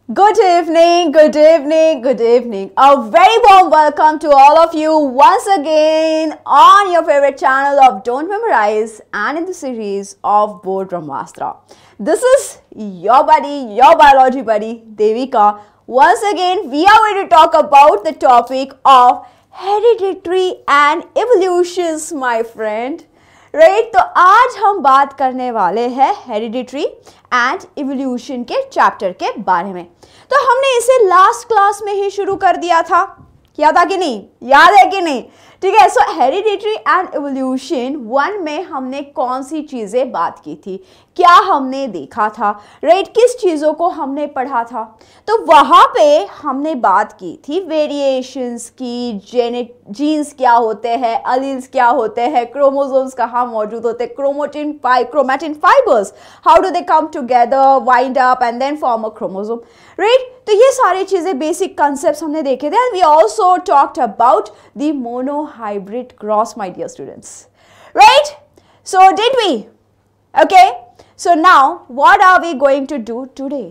Good evening, good evening, good evening. A very warm welcome to all of you once again on your favorite channel of Don't Memorize and in the series of Board Brahmastra. This is your buddy, your biology buddy, Devika. Once again, we are going to talk about the topic of hereditary and evolutions, my friend. Right तो आज हम बात करने वाले हैं hereditary and evolution के chapter के बारे में। तो हमने इसे लास्ट क्लास में ही शुरू कर दिया था, याद आ कि नहीं, याद है कि नहीं? ठीक है। सो हेरिडिटरी एंड इवोल्यूशन 1 में हमने कौन सी चीजें बात की थी, क्या हमने देखा था, राइट? किस चीजों को हमने पढ़ा था? तो वहां पे हमने बात की थी वेरिएशंस की, जीन्स क्या होते हैं, अलील्स क्या होते हैं, क्रोमोसोम्स कहाँ मौजूद होते हैं, chromatin fibres, how do they come together, wind up and then form a chromosome, right? तो ये सारी चीजें बेसिक कॉन्सेप्ट्स हमने देखे थे। And we also talked about the monohybrid cross, my dear students, right? So did we? Okay, so now what are we going to do today?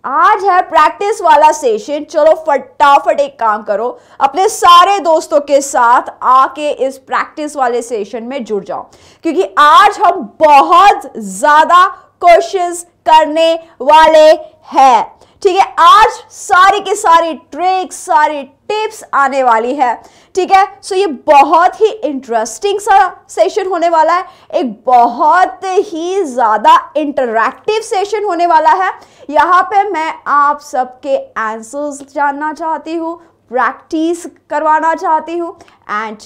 आज है practice वाला सेशन। चलो फटाफट एक काम करो, अपने सारे दोस्तों के साथ आके इस प्रैक्टिस वाले सेशन में जुड़ जाओ, क्योंकि आज हम बहुत ज्यादा क्वेश्चंस करने वाले हैं। ठीक है, आज सारी के सारी ट्रिक्स, सारी टिप्स आने वाली है। ठीक है, सो ये बहुत ही इंटरेस्टिंग सा सेशन होने वाला है, एक बहुत ही ज्यादा इंटरैक्टिव सेशन होने वाला है। यहाँ पे मैं आप सबके आंसर्स जानना चाहती हूँ, प्रैक्टिस करवाना चाहती हूँ, and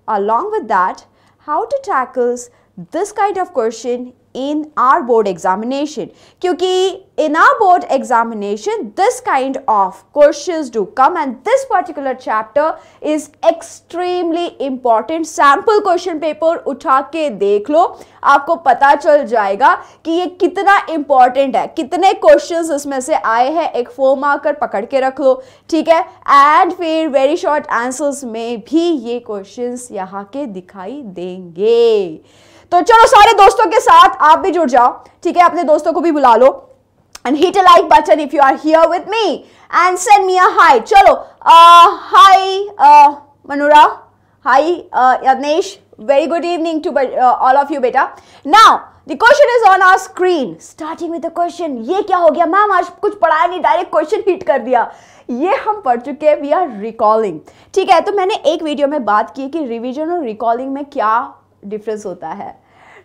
along with that how to tackle this kind of question in our board examination, क्योंकि in our board examination this kind of questions do come and this particular chapter is extremely important. sample question paper उठा के देख लो, आपको पता चल जाएगा कि ये कितना important है, कितने questions इसमें से आए हैं। एक 4 मार्कर पकड़ के रख लो, ठीक है? एंड फिर वेरी शॉर्ट आंसर्स में भी ये questions यहाँ के दिखाई देंगे। तो चलो सारे दोस्तों के साथ आप भी जुड़ जाओ, ठीक है? अपने दोस्तों को भी बुला लो and hit a like button if you are here with me and send me a hi. चलो hi Manura, hi Yadnesh, very good evening to all of you beta. Now the question is on our screen. Starting with the question, ये क्या हो गया ma'am, आज कुछ पढ़ाया नहीं, direct question hit कर दिया। ये हम पढ़ चुके हैं, वी आर रिकॉलिंग। ठीक है, तो मैंने एक वीडियो में बात की कि रिविजन और रिकॉलिंग में क्या डिफरेंस होता है,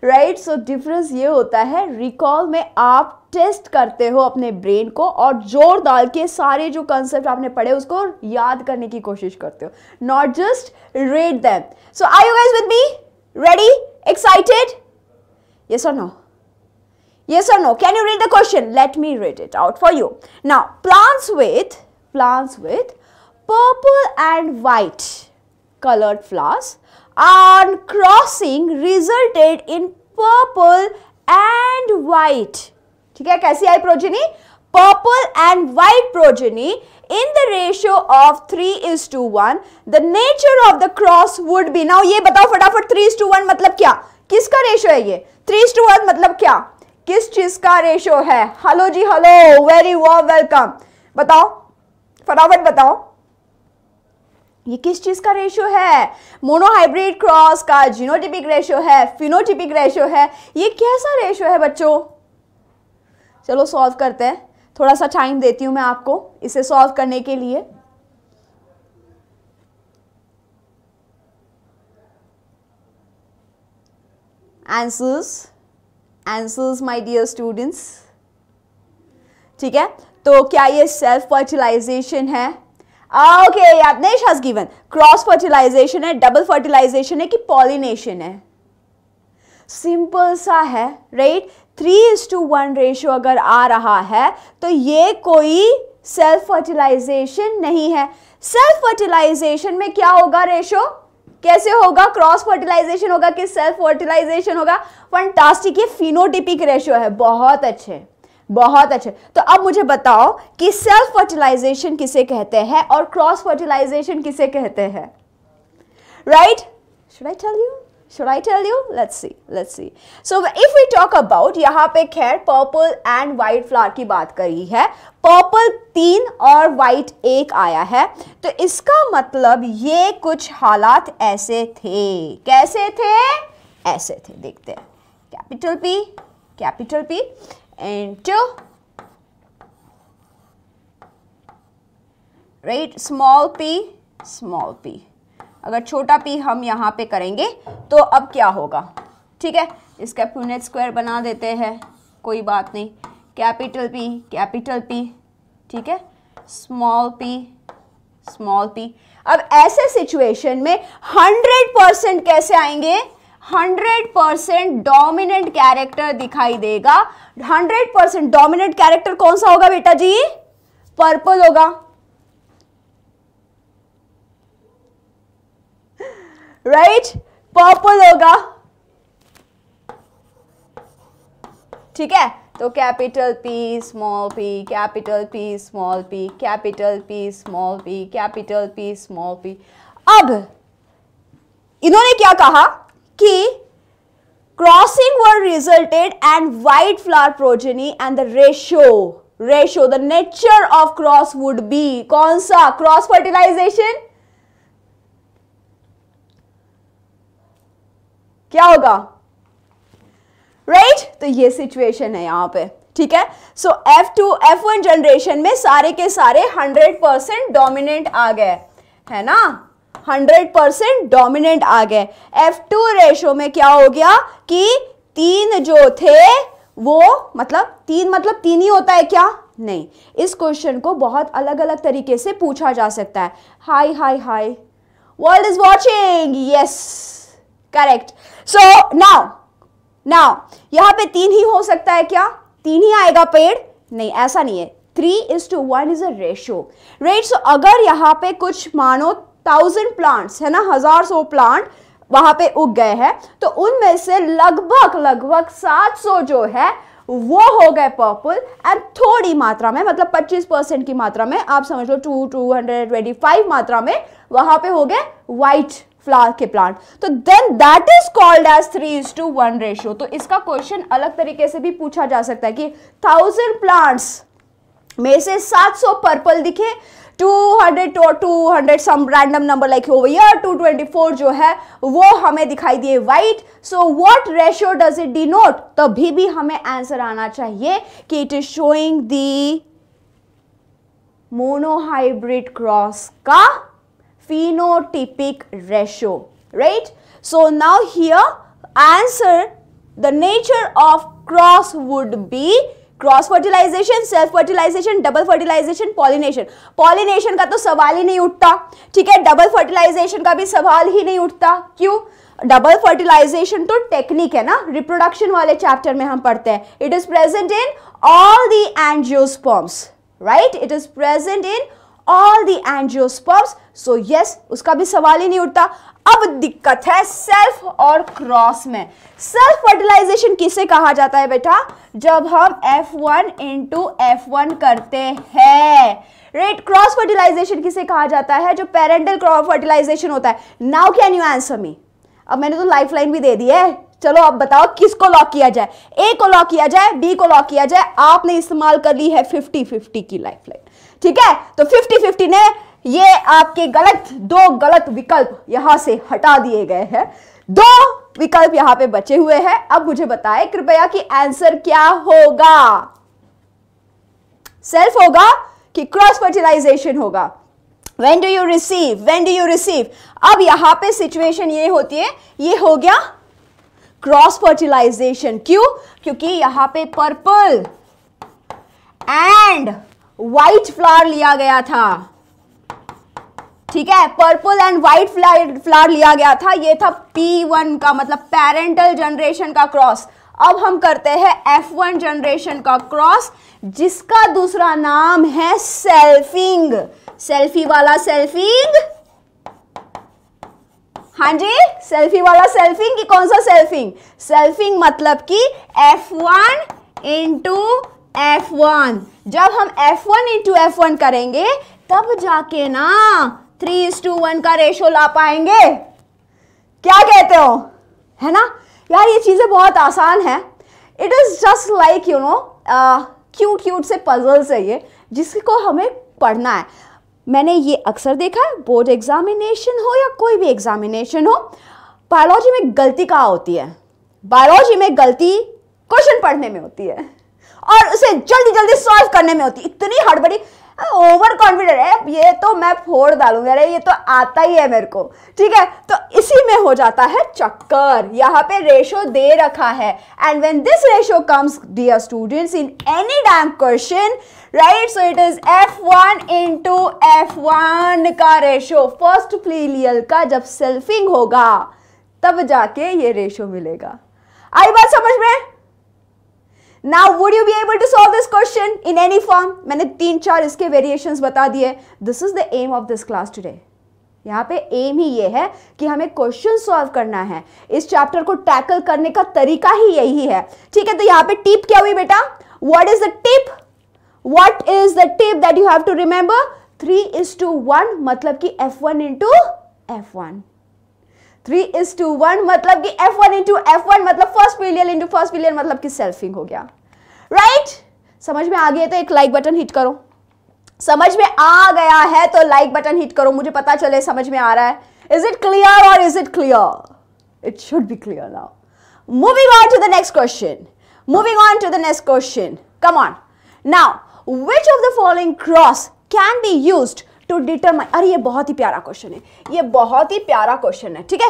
राइट? सो डिफरेंस ये होता है, रिकॉल में आप टेस्ट करते हो अपने ब्रेन को और जोर डाल के सारे जो कंसेप्ट आपने पढ़े उसको याद करने की कोशिश करते हो, not just read them. So are you guys with me? Ready? Excited? Yes और no? Yes or no? Can you read the question? Let me read it out for you. Now, plants with purple and white colored flowers and crossing resulted in purple and white. ठीक है, कैसी आई progeny? Purple and white progeny in the ratio of 3:1. The nature of the cross would be. Now ये बताओ फटाफट, 3:1 मतलब क्या? किसका ratio है ये? 3:1 मतलब क्या? किस चीज का रेशो है? हेलो जी, हेलो, वेरी वार्म वेलकम। बताओ फटाफट बताओ, ये किस चीज का रेशो है? मोनोहाइब्रिड क्रॉस का जीनोटिपिक रेशो है, फिनोटिपिक रेशो है, ये कैसा रेशो है बच्चों? चलो सॉल्व करते हैं, थोड़ा सा टाइम देती हूं मैं आपको इसे सॉल्व करने के लिए। आंसर्स माय डियर स्टूडेंट्स, ठीक है? तो क्या ये सेल्फ फर्टिलाइजेशन है? Okay, Yadnesh has given cross fertilisation है, डबल फर्टिलाइजेशन है कि पॉलिनेशन है? सिंपल सा है, राइट? 3:1 रेशियो अगर आ रहा है तो ये कोई सेल्फ फर्टिलाइजेशन नहीं है। सेल्फ फर्टिलाइजेशन में क्या होगा रेशियो? कैसे होगा? क्रॉस फर्टिलाइजेशन होगा कि सेल्फ फर्टिलाइजेशन होगा? फंटास्टिक, ये फिनोटिपिक रेशियो है। बहुत अच्छे, बहुत अच्छे। तो अब मुझे बताओ कि सेल्फ फर्टिलाइजेशन किसे कहते हैं और क्रॉस फर्टिलाइजेशन किसे कहते हैं? Right? Should I tell you? Should I tell you? Let's see. Let's see. So if we talk about, यहाँ पे खैर पर्पल एंड वाइट फ्लावर की बात करी है, पर्पल 3 और वाइट 1 आया है, तो इसका मतलब ये कुछ हालात ऐसे थे. कैसे थे? ऐसे थे. देखते हैं. Capital P into right small p. अगर छोटा p हम यहाँ पे करेंगे तो अब क्या होगा? ठीक है, इसका पुनेट स्क्वायर बना देते हैं, कोई बात नहीं. कैपिटल P, ठीक है, स्मॉल p. अब ऐसे सिचुएशन में 100% कैसे आएंगे? 100% डोमिनेंट कैरेक्टर दिखाई देगा. 100% डोमिनेंट कैरेक्टर कौन सा होगा बेटा जी? पर्पल होगा. राइट, पर्पल होगा. ठीक है, तो capital P small p, capital P small p, capital P small p, capital P small p. अब इन्होंने क्या कहा कि crossing were resulted and white flower progeny and the ratio the nature of cross would be. कौन सा? Cross fertilisation. क्या होगा? Right, तो ये सिचुएशन है यहां पे. ठीक है, सो F1 जनरेशन में सारे के सारे 100% डोमिनेंट आ गए, है ना? 100% डोमिनेंट आ गए. F2 रेशो में क्या हो गया कि 3 जो थे वो मतलब 3 ही होता है क्या? नहीं. इस क्वेश्चन को बहुत अलग अलग तरीके से पूछा जा सकता है. Hi world is watching. Yes, correct. So now यहां पे 3 ही हो सकता है क्या? 3 ही आएगा पेड़? नहीं, ऐसा नहीं है. 3:1 इज अ रेशियो. राइट, सो अगर यहां पे कुछ मानो 1000 प्लांट्स है ना, 1000 प्लांट वहां पे उग गए हैं, तो उनमें से लगभग 700 जो है वो हो गए पर्पल, एंड थोड़ी मात्रा में मतलब 25% की मात्रा में, आप समझ लो 225 मात्रा में वहां पे हो गए व्हाइट फ्लावर के प्लांट. तो then that is called as 3:1 ratio. तो इसका क्वेश्चन अलग तरीके से भी पूछा जा सकता है कि 1000 प्लांट्स में से 700 पर्पल दिखे, 200 some random number like over here 224 जो है वो हमें दिखाई दिए white. So what ratio does it denote? तभी भी हमें आंसर आना चाहिए कि it is showing the monohybrid cross का phenotypic ratio, right? So now here answer, the nature of cross would be cross fertilisation, self fertilisation, double fertilisation, pollination. Pollination का तो सवाल ही नहीं उठता. ठीक है, डबल फर्टिलाइजेशन का भी सवाल ही नहीं उठता. क्यों? डबल फर्टिलाइजेशन तो टेक्निक है ना, रिप्रोडक्शन वाले चैप्टर में हम पढ़ते हैं. It is present in all the angiosperms, right? It is present in all the angiosperms. So yes, उसका भी सवाल ही नहीं उठता. अब दिक्कत है सेल्फ और क्रॉस में. सेल्फ फर्टिलाइजेशन किसे कहा जाता है बेटा? जब हम F1 into F1 करते हैं. राइट, क्रॉस फर्टिलाइजेशन किसे कहा जाता है? जो पेरेंटल क्रॉस फर्टिलाइजेशन होता है. Now can you answer me? अब मैंने तो लाइफ लाइन भी दे दी है. चलो अब बताओ किसको लॉक किया जाए? ए को लॉक किया जाए, बी को लॉक किया जाए? आपने इस्तेमाल कर ली है 50-50 की लाइफ लाइन. ठीक है, तो 50-50 ने ये आपके दो गलत विकल्प यहां से हटा दिए गए हैं. 2 विकल्प यहां पे बचे हुए हैं. अब मुझे बताएं कृपया कि आंसर क्या होगा? सेल्फ होगा कि क्रॉस फर्टिलाइजेशन होगा? When do you receive? अब यहां पे सिचुएशन ये होती है, ये हो गया क्रॉस फर्टिलाइजेशन. क्यों? क्योंकि यहां पे पर्पल एंड व्हाइट फ्लावर लिया गया था. ठीक है, पर्पल एंड व्हाइट फ्लावर लिया गया था. ये था P1 का मतलब पेरेंटल जनरेशन का क्रॉस. अब हम करते हैं F1 जनरेशन का क्रॉस, जिसका दूसरा नाम है सेल्फिंग. सेल्फी वाला सेल्फिंग. हाँ जी, सेल्फी वाला सेल्फिंग की कौन सा सेल्फिंग? सेल्फिंग मतलब कि F1 into F1. जब हम F1 into F1 करेंगे तब जाके ना 3:1 का रेशो ला पाएंगे. क्या कहते हो? है ना यार, ये चीज़ें बहुत आसान है। It is just like you know cute cute से पजल्स है ये, जिसको हमें पढ़ना है। मैंने ये अक्सर देखा है, बोर्ड एग्जामिनेशन हो या कोई भी एग्जामिनेशन हो, बायोलॉजी में गलती कहाँ होती है? बायोलॉजी में गलती क्वेश्चन पढ़ने में होती है और उसे जल्दी जल्दी सॉल्व करने में होती है। इतनी हड़बड़ी, ओवर कॉन्फिडेंट है, ये तो मैं फोड़ डालूंगा, अरे ये तो आता ही है मेरे को, ठीक है। तो इसी में हो जाता है चक्कर। यहाँ पे रेशो दे रखा है, and when this ratio comes dear students in any damn question, right, so it is F1 into F1 का रेशो, फर्स्ट प्लीलियल का जब सेल्फिंग होगा तब जाके ये रेशो मिलेगा। आई बात समझ में? Now would you be able to solve this question in any form? मैंने 3-4 इसके वेरिएशंस बता दिए। This is the aim of this class today. यहाँ पे एम ही ये है कि हमें क्वेश्चन सॉल्व करना है, इस चैप्टर को टैकल करने का तरीका ही यही है, ठीक है। तो यहाँ पे टिप क्या हुई बेटा? What is the tip? What is the tip that you have to remember? 3:1 मतलब कि F1 into F1। 3:1 मतलब कि F1 into F1 मतलब first period into first period मतलब कि सेल्फिंग हो गया, राइट? समझ में आ गया तो एक लाइक बटन हिट करो। समझ में आ गया है तो लाइक बटन हिट करो, मुझे पता चले समझ में आ रहा है। इज इट क्लियर और is it clear? It should be clear now. Moving on to the next question, moving on to the next question, come on now. Which of the following cross can be used to determine, अरे ये बहुत ही प्यारा question है, ये बहुत ही प्यारा question है, ठीक है।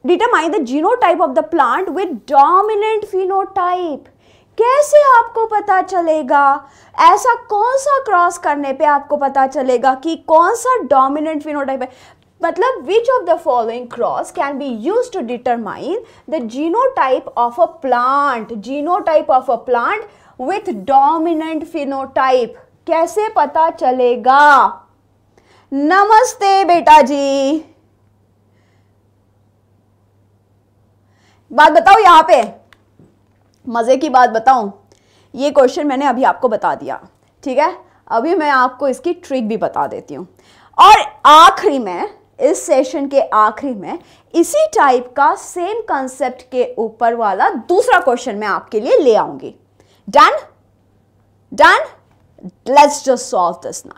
Determine the genotype of the plant with dominant phenotype. कैसे आपको पता चलेगा? ऐसा कौन सा क्रॉस करने पे आपको पता चलेगा कि कौन सा डोमिनेंट फिनोटाइप है? मतलब which of the following cross can be used to determine the genotype of a plant, genotype of a plant with dominant phenotype. कैसे पता चलेगा? नमस्ते बेटा जी, बात बताओ यहां पे, मजे की बात बताऊं। ये क्वेश्चन मैंने अभी आपको बता दिया, ठीक है। अभी मैं आपको इसकी ट्रिक भी बता देती हूं, और आखिरी में, इस सेशन के आखिरी में, इसी टाइप का सेम कंसेप्ट के ऊपर वाला दूसरा क्वेश्चन मैं आपके लिए ले आऊंगी। Done? Done? Let's just solve this now.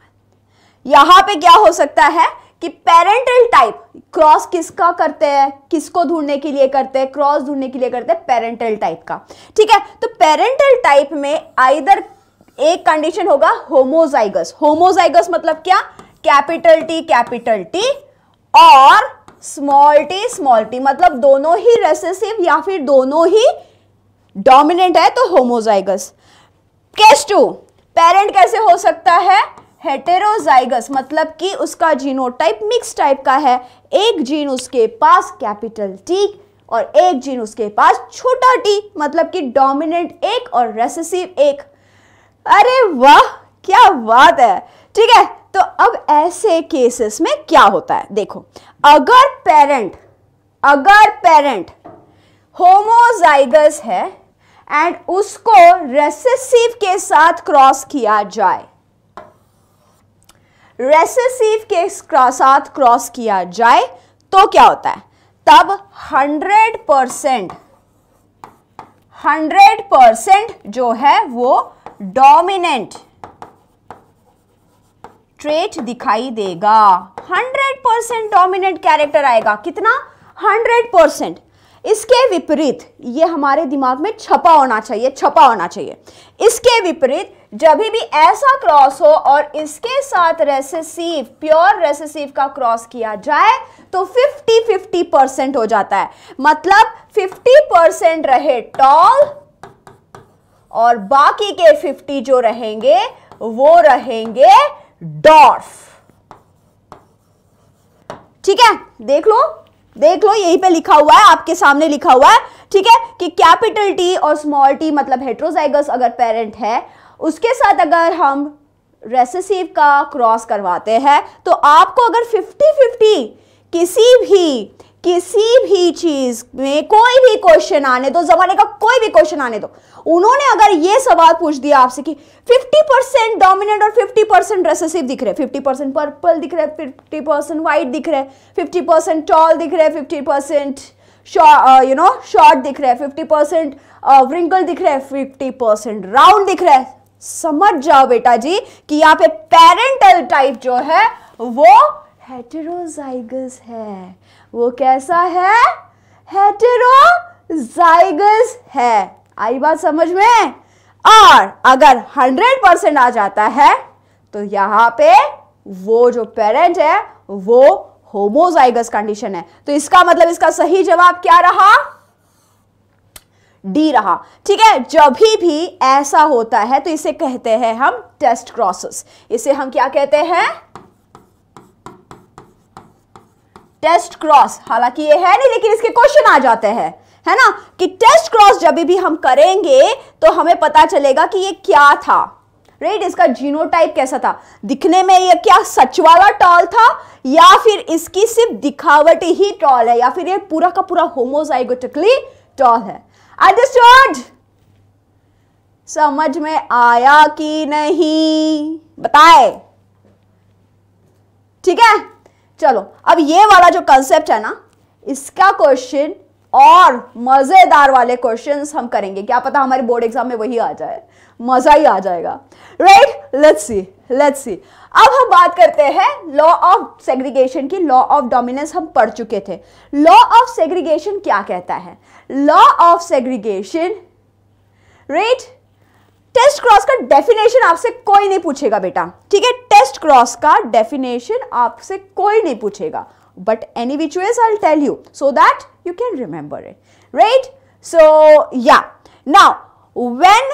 यहां पे क्या हो सकता है कि पेरेंटल टाइप क्रॉस किसका करते हैं, किसको ढूंढने के लिए करते हैं? क्रॉस ढूंढने के लिए करते हैं पेरेंटल टाइप का, ठीक है। तो पेरेंटल टाइप में आइदर एक कंडीशन होगा होमोजाइगस। होमोजाइगस मतलब क्या? कैपिटल टी और स्मॉल टी मतलब दोनों ही रेसेसिव या फिर दोनों ही डोमिनेंट है, तो होमोजाइगस। केस 2, पेरेंट कैसे हो सकता है? हेटेरोजाइगस मतलब कि उसका जीनोटाइप मिक्स टाइप का है, एक जीन उसके पास कैपिटल टी और एक जीन उसके पास छोटा टी, मतलब कि डोमिनेंट एक और रेसेसिव एक। अरे वाह, क्या बात है, ठीक है। तो अब ऐसे केसेस में क्या होता है? देखो, अगर पेरेंट होमोजाइगस है एंड उसको रेसेसिव के साथ क्रॉस किया जाए, रेसेसिव के साथ क्रॉस किया जाए तो क्या होता है? तब 100% जो है वो डोमिनेंट ट्रेट दिखाई देगा। 100% डोमिनेंट कैरेक्टर आएगा। कितना? 100%। इसके विपरीत, ये हमारे दिमाग में छपा होना चाहिए। इसके विपरीत जब भी ऐसा क्रॉस हो और इसके साथ रेसेसिव, प्योर रेसेसिव का क्रॉस किया जाए तो 50-50% हो जाता है। मतलब 50% रहे टॉल और बाकी के 50 जो रहेंगे वो रहेंगे डॉर्फ। ठीक है, देख लो यहीं पे लिखा हुआ है, आपके सामने लिखा हुआ है, ठीक है, कि कैपिटल टी और स्मॉल टी मतलब हेट्रोजाइगस अगर पेरेंट है, उसके साथ अगर हम रेसेसिव का क्रॉस करवाते हैं तो आपको अगर 50-50 किसी भी किसी भी चीज में कोई भी क्वेश्चन आने दो, जमाने का कोई भी क्वेश्चन आने दो, उन्होंने अगर ये सवाल पूछ दिया आपसे कि 50% डोमिनेंट और 50% रेसेसिव दिख रहे, 50% पर्पल दिख रहा है, 50% व्हाइट दिख रहा है, 50% टॉल दिख रहा है, 50% शॉर्ट दिख रहा है, 50% व्रिंकल दिख रहा है, 50% राउंड दिख रहा है, समझ जाओ बेटा जी कि यहाँ पे पेरेंटल टाइप जो है वो हेटेरोजाइगस है। वो कैसा है? हेटेरोजाइगस है। आई बात समझ में? और अगर 100% आ जाता है तो यहां पे वो जो पेरेंट है वो होमोजाइगस कंडीशन है। तो इसका मतलब इसका सही जवाब क्या रहा? डी रहा। ठीक है, जब भी ऐसा होता है तो इसे कहते हैं हम टेस्ट क्रॉसेस। इसे हम क्या कहते हैं? Test cross. हालांकि ये है नहीं, लेकिन इसके क्वेश्चन आ जाते हैं, है ना, कि टेस्ट क्रॉस जब भी हम करेंगे तो हमें पता चलेगा कि ये क्या था, राइट? इसका जीनोटाइप कैसा था, दिखने में ये क्या सच वाला टॉल था या फिर इसकी सिर्फ दिखावटी ही टॉल है, या फिर ये पूरा का पूरा होमोजाइगोटिकली टॉल है। अंडरस्टूड? समझ में आया कि नहीं? बताए? ठीक है, चलो अब ये वाला जो कंसेप्ट है ना, इसका क्वेश्चन और मजेदार वाले क्वेश्चंस हम करेंगे। क्या पता हमारे बोर्ड एग्जाम में वही आ जाए, मजा ही आ जाएगा, राइट? Let's see. अब हम बात करते हैं लॉ ऑफ सेग्रीगेशन की। लॉ ऑफ डोमिनेंस हम पढ़ चुके थे। लॉ ऑफ सेग्रीगेशन क्या कहता है? Law of segregation, right, test cross का डेफिनेशन आपसे कोई नहीं पूछेगा बेटा, ठीक है? टेस्ट क्रॉस का डेफिनेशन आपसे कोई नहीं पूछेगा, but any which ways I'll tell you so that you can remember it, right? So yeah, now when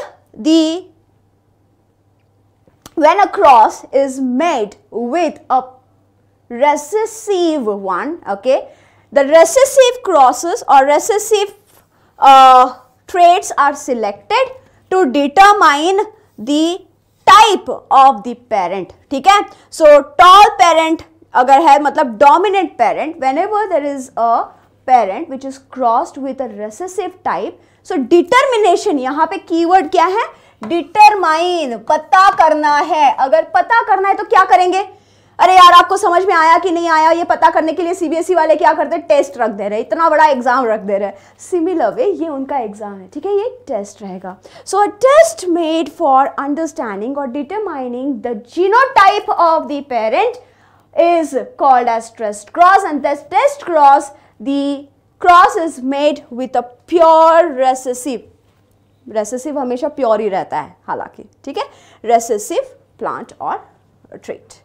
a cross is made with a recessive one, okay, the recessive crosses or recessive traits are selected to determine the type of the parent, ठीक है? So tall parent अगर है मतलब dominant parent, whenever there is a parent which is crossed with a recessive type, so determination, यहाँ पे keyword क्या है? determine, पता करना है। अगर पता करना है तो क्या करेंगे? अरे यार, आपको समझ में आया कि नहीं आया, ये पता करने के लिए सीबीएसई वाले क्या करते हैं? टेस्ट रख दे रहे, इतना बड़ा एग्जाम रख दे रहे। सिमिलर वे ये उनका एग्जाम है, ठीक है? ये टेस्ट रहेगा। So a test made for understanding और determining the genotype of the parent is called as test cross, and this test cross, the cross is made with a pure recessive हमेशा pure ही रहता है हालांकि, ठीक है? recessive plant और trait,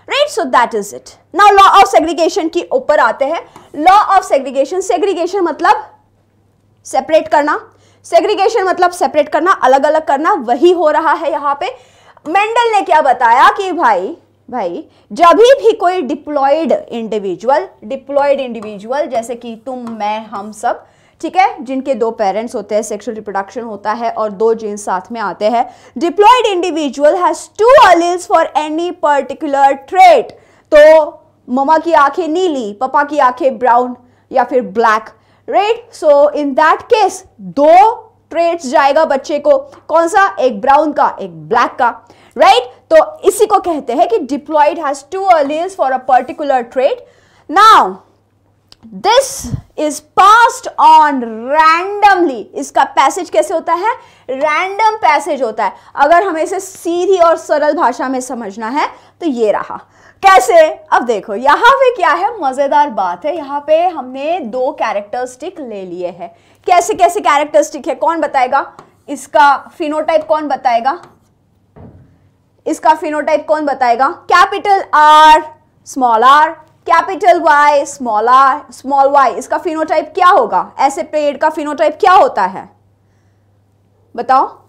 right? So that is it. Now law of segregation की ऊपर आते हैं। law of segregation मतलब सेपरेट करना, segregation मतलब सेपरेट करना, अलग अलग करना, वही हो रहा है यहाँ पे। मेंडल ने क्या बताया कि भाई जब भी कोई डिप्लॉयड इंडिविजुअल जैसे कि तुम, मैं, हम सब, ठीक है, जिनके दो पेरेंट्स होते हैं, सेक्सुअल रिप्रोडक्शन होता है और दो जीन्स साथ में आते हैं, diploid individual has 2 alleles for any particular trait. तो ममा की आंखें नीली, पापा की आंखें ब्राउन या फिर black, right? So in that case 2 traits जाएगा बच्चे को, कौन सा? एक ब्राउन का, एक ब्लैक का, राइट? तो इसी को कहते हैं कि diploid has 2 alleles for a particular trait. Now this is passed on randomly. इसका पैसेज कैसे होता है? रैंडम पैसेज होता है। अगर हमें इसे सीधी और सरल भाषा में समझना है तो ये रहा। कैसे? अब देखो यहाँ पे क्या है, मजेदार बात है। यहाँ पे हमने 2 कैरेक्टरिस्टिक ले लिए हैं। कैसे कैसे कैरेक्टरिस्टिक है, कौन बताएगा? इसका फिनोटाइप कौन बताएगा? Capital R, small r, capital Y, small r, small y। इसका फिनोटाइप क्या होगा? ऐसे पेड़ का फिनोटाइप क्या होता है? बताओ।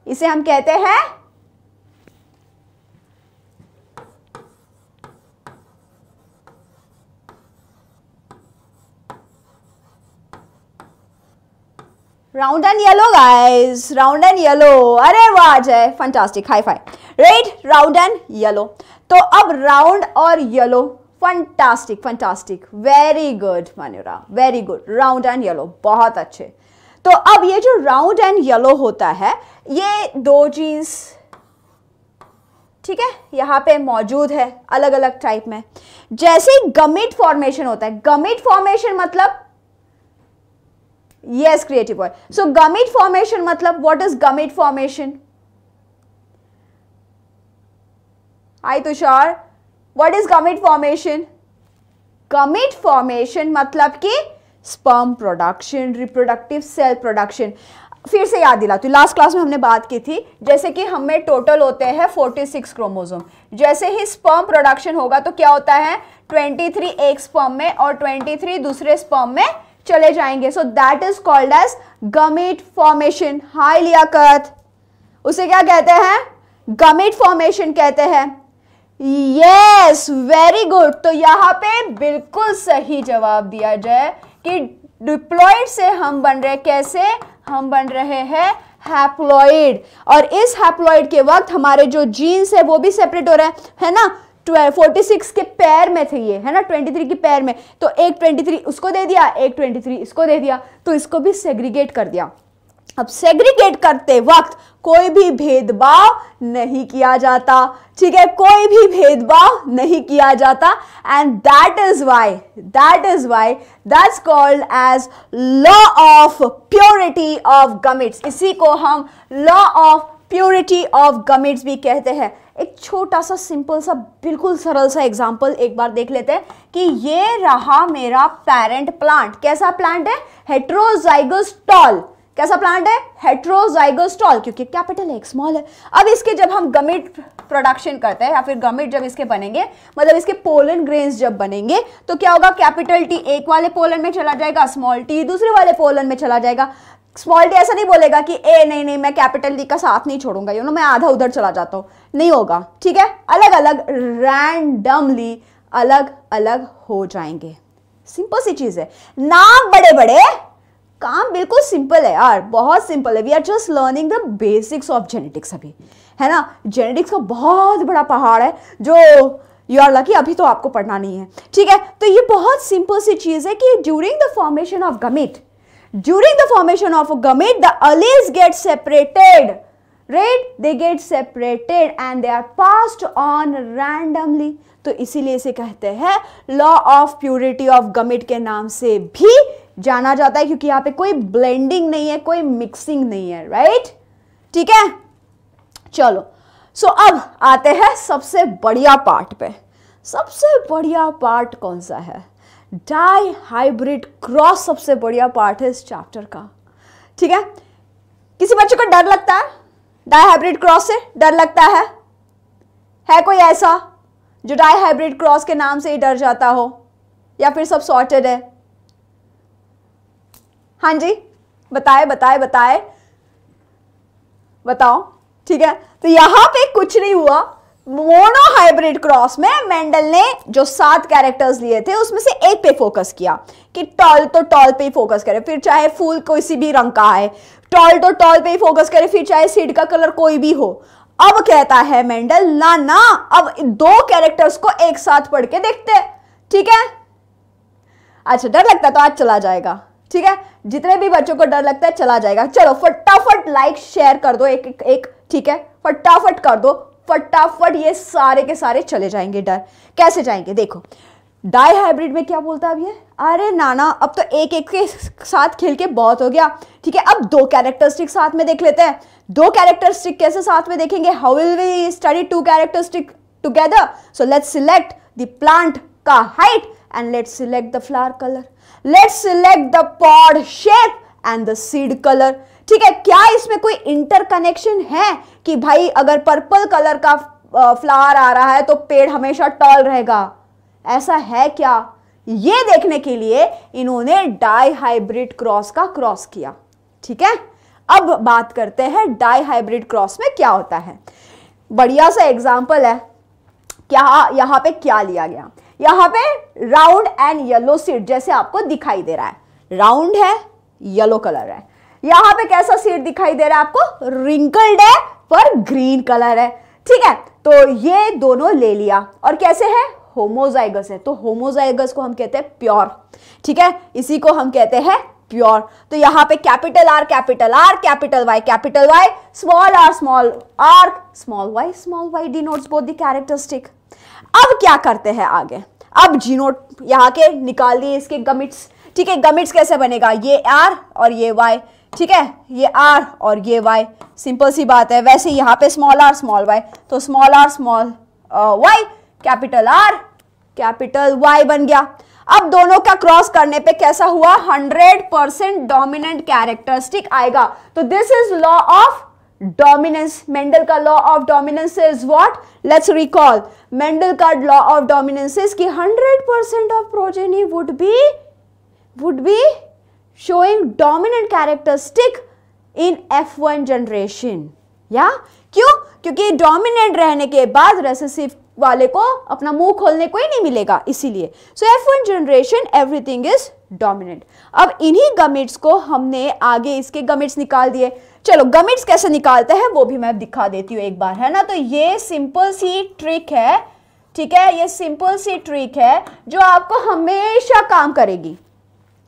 इसे हम कहते हैं round and yellow guys, round and yellow, अरे वाह Jay, fantastic, high five, right, round and yellow. तो अब राउंड और yellow, fantastic fantastic, very good Manyara, very good, round and yellow, बहुत अच्छे। तो अब ये जो राउंड एंड येलो होता है, ये दो चीज ठीक है यहां पे मौजूद है अलग अलग टाइप में। जैसे गमिट फॉर्मेशन होता है, गमिट फॉर्मेशन मतलब yes creative boy, so gamete formation matlab what is gamete formation? Hi Tushar, what is gamete formation? Gamete formation matlab ki sperm production, reproductive cell production। फिर से याद दिलाती हूँ, लास्ट क्लास में हमने बात की थी, जैसे कि हमें टोटल होते हैं 46 क्रोमोसोम, जैसे ही स्पर्म प्रोडक्शन होगा तो क्या होता है 23 एक स्पर्म में और 23 दूसरे स्पर्म में चले जाएंगे। So that is called as gamete formation. Hi Liyaqat, उसे क्या कहते हैं? गमीट फॉर्मेशन कहते हैं। Yes very good. तो यहां पे बिल्कुल सही जवाब दिया जाए कि डिप्लॉइड से हम बन रहे, कैसे हम बन रहे हैं हैप्लॉइड, और इस हैप्लॉइड के वक्त हमारे जो जीन्स है वो भी सेपरेट हो रहा है ना। 46 के पैर में थे ये, है ना, 23 के पैर में, तो एक 23 उसको दे दिया, एक 23 इसको दे दिया, तो इसको भी सेग्रीगेट कर दिया। अब सेग्रीगेट करते वक्त कोई भी भेदभाव नहीं किया जाता, ठीक है, कोई भी भेदभाव नहीं किया जाता, and that is why that's called as law of purity of gametes. इसी को हम law of purity of gametes भी कहते हैं। एक छोटा सा सिंपल सा बिल्कुल सरल सा एग्जांपल एक बार देख लेते हैं कि ये रहा मेरा पेरेंट प्लांट। कैसा प्लांट है? Heterozygous tall. कैसा प्लांट है? हेट्रोजाइगस टॉल, क्योंकि कैपिटल है स्मॉल है। अब इसके जब हम गमिट प्रोडक्शन करते हैं या फिर गमिट जब इसके बनेंगे, मतलब इसके पोलन ग्रेन्स जब बनेंगे, तो क्या होगा, कैपिटल टी एक वाले पोलन में चला जाएगा, स्मॉल टी दूसरे वाले पोलन में चला जाएगा। स्मॉल टी ऐसा नहीं बोलेगा कि ए नहीं मैं कैपिटल डी का साथ नहीं छोड़ूंगा, यू नो मैं आधा उधर चला जाता हूं, नहीं होगा, ठीक है, अलग अलग रैंडमली अलग अलग हो जाएंगे। सिंपल सी चीज है, नाम बड़े बड़े, काम बिल्कुल सिंपल है यार, बहुत सिंपल है। We are just learning the basics of genetics अभी, है ना। जेनेटिक्स का बहुत बड़ा पहाड़ है जो यू आर लकी अभी तो आपको पढ़ना नहीं है, ठीक है। तो ये बहुत सिंपल सी चीज है कि during the formation of gamete, during the formation of a gamete, the alleles get separated, right? They get separated and they are passed on randomly. तो इसीलिए इसे कहते हैं law of purity of gamete के नाम से भी जाना जाता है, क्योंकि यहाँ पे कोई ब्लेंडिंग नहीं है, कोई मिक्सिंग नहीं है, राइट? ठीक है, चलो। सो अब आते हैं सबसे बढ़िया पार्ट पे। सबसे बढ़िया पार्ट कौन सा है? डाई हाइब्रिड क्रॉस सबसे बढ़िया पार्ट है इस चैप्टर का, ठीक है। किसी बच्चे को डर लगता है डाई हाइब्रिड क्रॉस से? डर लगता है कोई ऐसा जो डाई हाइब्रिड क्रॉस के नाम से ही डर जाता हो, या फिर सब सॉर्टेड है? हाँ जी, बताए बताए बताए बताओ, ठीक है। तो यहां पे कुछ नहीं हुआ। मोनो हाइब्रिड क्रॉस में मेंडल ने जो 7 कैरेक्टर्स लिए थे उसमें से एक पे फोकस किया कि टॉल तो टॉल पे ही फोकस करे, फिर चाहे फूल किसी भी रंग का है, टॉल तो टॉल पे ही फोकस करे, फिर चाहे सीड का कलर कोई भी हो। अब कहता है मेंडल ना अब 2 कैरेक्टर्स को एक साथ पढ़ के देखते हैं, ठीक है। अच्छा, डर लगता है तो आज चला जाएगा, ठीक है। जितने भी बच्चों को डर लगता है चला जाएगा। चलो फटाफट लाइक शेयर कर दो, एक ठीक है, फटाफट कर दो, फटाफट ये सारे के सारे चले जाएंगे डर। कैसे जाएंगे देखो, डाई हाइब्रिड में क्या बोलता है अब ये? अरे नाना अब तो एक एक के साथ खेल के बहुत हो गया, ठीक है, अब 2 कैरेक्टरिस्टिक साथ में देख लेते हैं। 2 कैरेक्टरिस्टिक कैसे साथ में देखेंगे? How will we study 2 characteristic together? So let's select the plant का height and let's select the flower colour, let's select the pod shape and the seed colour, ठीक है। क्या इसमें कोई इंटरकनेक्शन है कि भाई अगर पर्पल कलर का फ्लावर आ रहा है तो पेड़ हमेशा टॉल रहेगा? ऐसा है क्या? ये देखने के लिए इन्होंने डाई हाइब्रिड क्रॉस का क्रॉस किया, ठीक है। अब बात करते हैं डाई हाइब्रिड क्रॉस में क्या होता है। बढ़िया सा एग्जांपल है। क्या यहां पे क्या लिया गया? यहां पे राउंड एंड येलो सीड जैसे आपको दिखाई दे रहा है, राउंड है, येलो कलर है। यहाँ पे कैसा सीड दिखाई दे रहा है आपको? रिंकल्ड है पर ग्रीन कलर है, ठीक है। तो ये दोनों ले लिया और कैसे है? होमोजाइगस है। तो होमोजाइगस को हम कहते हैं प्योर, ठीक है, इसी को हम कहते हैं प्योर। तो यहाँ पे capital R capital R, capital Y, small R small Y denotes both the characteristic. अब क्या करते हैं आगे? अब जीनोट यहाँ के निकाल दिए इसके गमिट्स, ठीक है। गमिट्स कैसे बनेगा? ये आर और ये वाई, ठीक है, ये आर और ये वाई, सिंपल सी बात है। वैसे यहाँ पे स्मॉल आर स्मॉल वाई, तो small R small Y, capital R capital Y बन गया। अब दोनों का क्रॉस करने पे कैसा हुआ? 100% डोमिनेंट कैरेक्टरिस्टिक आएगा। तो this is law of dominance. Mendel का law of dominance is what? Let's recall. Mendel का लॉ ऑफ डोमिनेंस इज कि 100% of progeny would be showing dominant characteristic in F1 generation। या क्यों? क्योंकि डोमिनेंट रहने के बाद रेसेसिव वाले को अपना मुंह खोलने को ही नहीं मिलेगा, इसीलिए। सो F1 generation everything is dominant. अब इन्हीं गमिट्स को हमने आगे इसके गमिट्स निकाल दिए। चलो गमिट्स कैसे निकालते हैं वो भी मैं दिखा देती हूँ एक बार, है ना। तो ये सिंपल सी ट्रिक है, ठीक है, ये सिंपल सी ट्रिक है जो आपको हमेशा काम करेगी,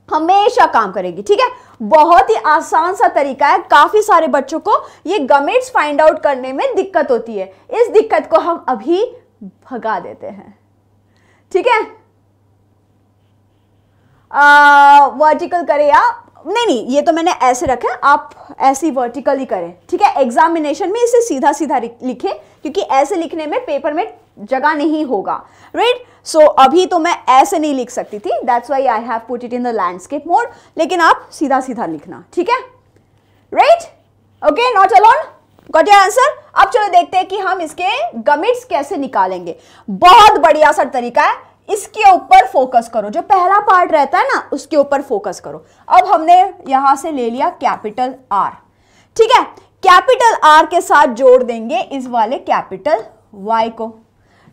हमेशा काम करेगी, ठीक है। बहुत ही आसान सा तरीका है। काफी सारे बच्चों को ये गमिट्स फाइंड आउट करने में दिक्कत होती है। इस दिक्कत को हम अभी भगा देते हैं, ठीक है। वर्टिकल करें या नहीं, ये तो मैंने ऐसे रखा है, आप ऐसी वर्टिकल ही करें, ठीक है। एग्जामिनेशन में इसे सीधा सीधा लिखें क्योंकि ऐसे लिखने में पेपर में जगह नहीं होगा, राइट। सो अभी तो मैं ऐसे नहीं लिख सकती थी, that's why I have put it in the landscape mode, लेकिन आप सीधा सीधा लिखना, ठीक है, right. Okay, not alone, got your answer. अब चलो देखते हैं कि हम इसके गमिट्स कैसे निकालेंगे। बहुत बढ़िया सा तरीका है, इसके ऊपर फोकस करो, जो पहला पार्ट रहता है ना उसके ऊपर फोकस करो। अब हमने यहां से ले लिया कैपिटल आर, ठीक है। कैपिटल आर के साथ जोड़ देंगे इस वाले कैपिटल वाई को,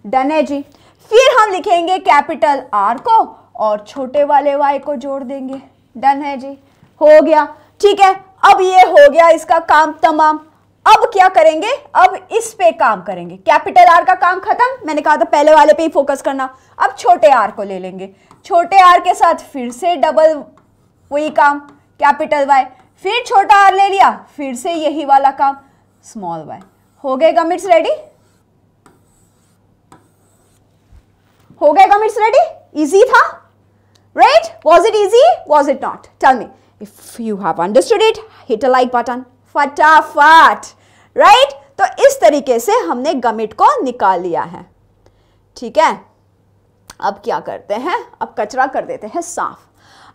डन है जी। फिर हम लिखेंगे कैपिटल आर को और छोटे वाले वाई को जोड़ देंगे, डन है जी, हो गया, ठीक है। अब ये हो गया इसका काम तमाम। अब क्या करेंगे? अब इस पे काम करेंगे। कैपिटल आर का काम खत्म, मैंने कहा था पहले वाले पे ही फोकस करना। अब छोटे आर को ले लेंगे, छोटे आर के साथ फिर से डबल वही काम, कैपिटल वाई, फिर छोटा आर ले लिया, फिर से यही वाला काम, स्मॉल वाई। हो गए गमिट्स रेडी? हो गए गमिट्स रेडी? इजी था, right? Was it easy? Was it not? Tell me if you have understood it, hit a like button फटाफट, राइट। तो इस तरीके से हमने गमिट को निकाल लिया है, ठीक है। अब क्या करते हैं? अब कचरा कर देते हैं साफ।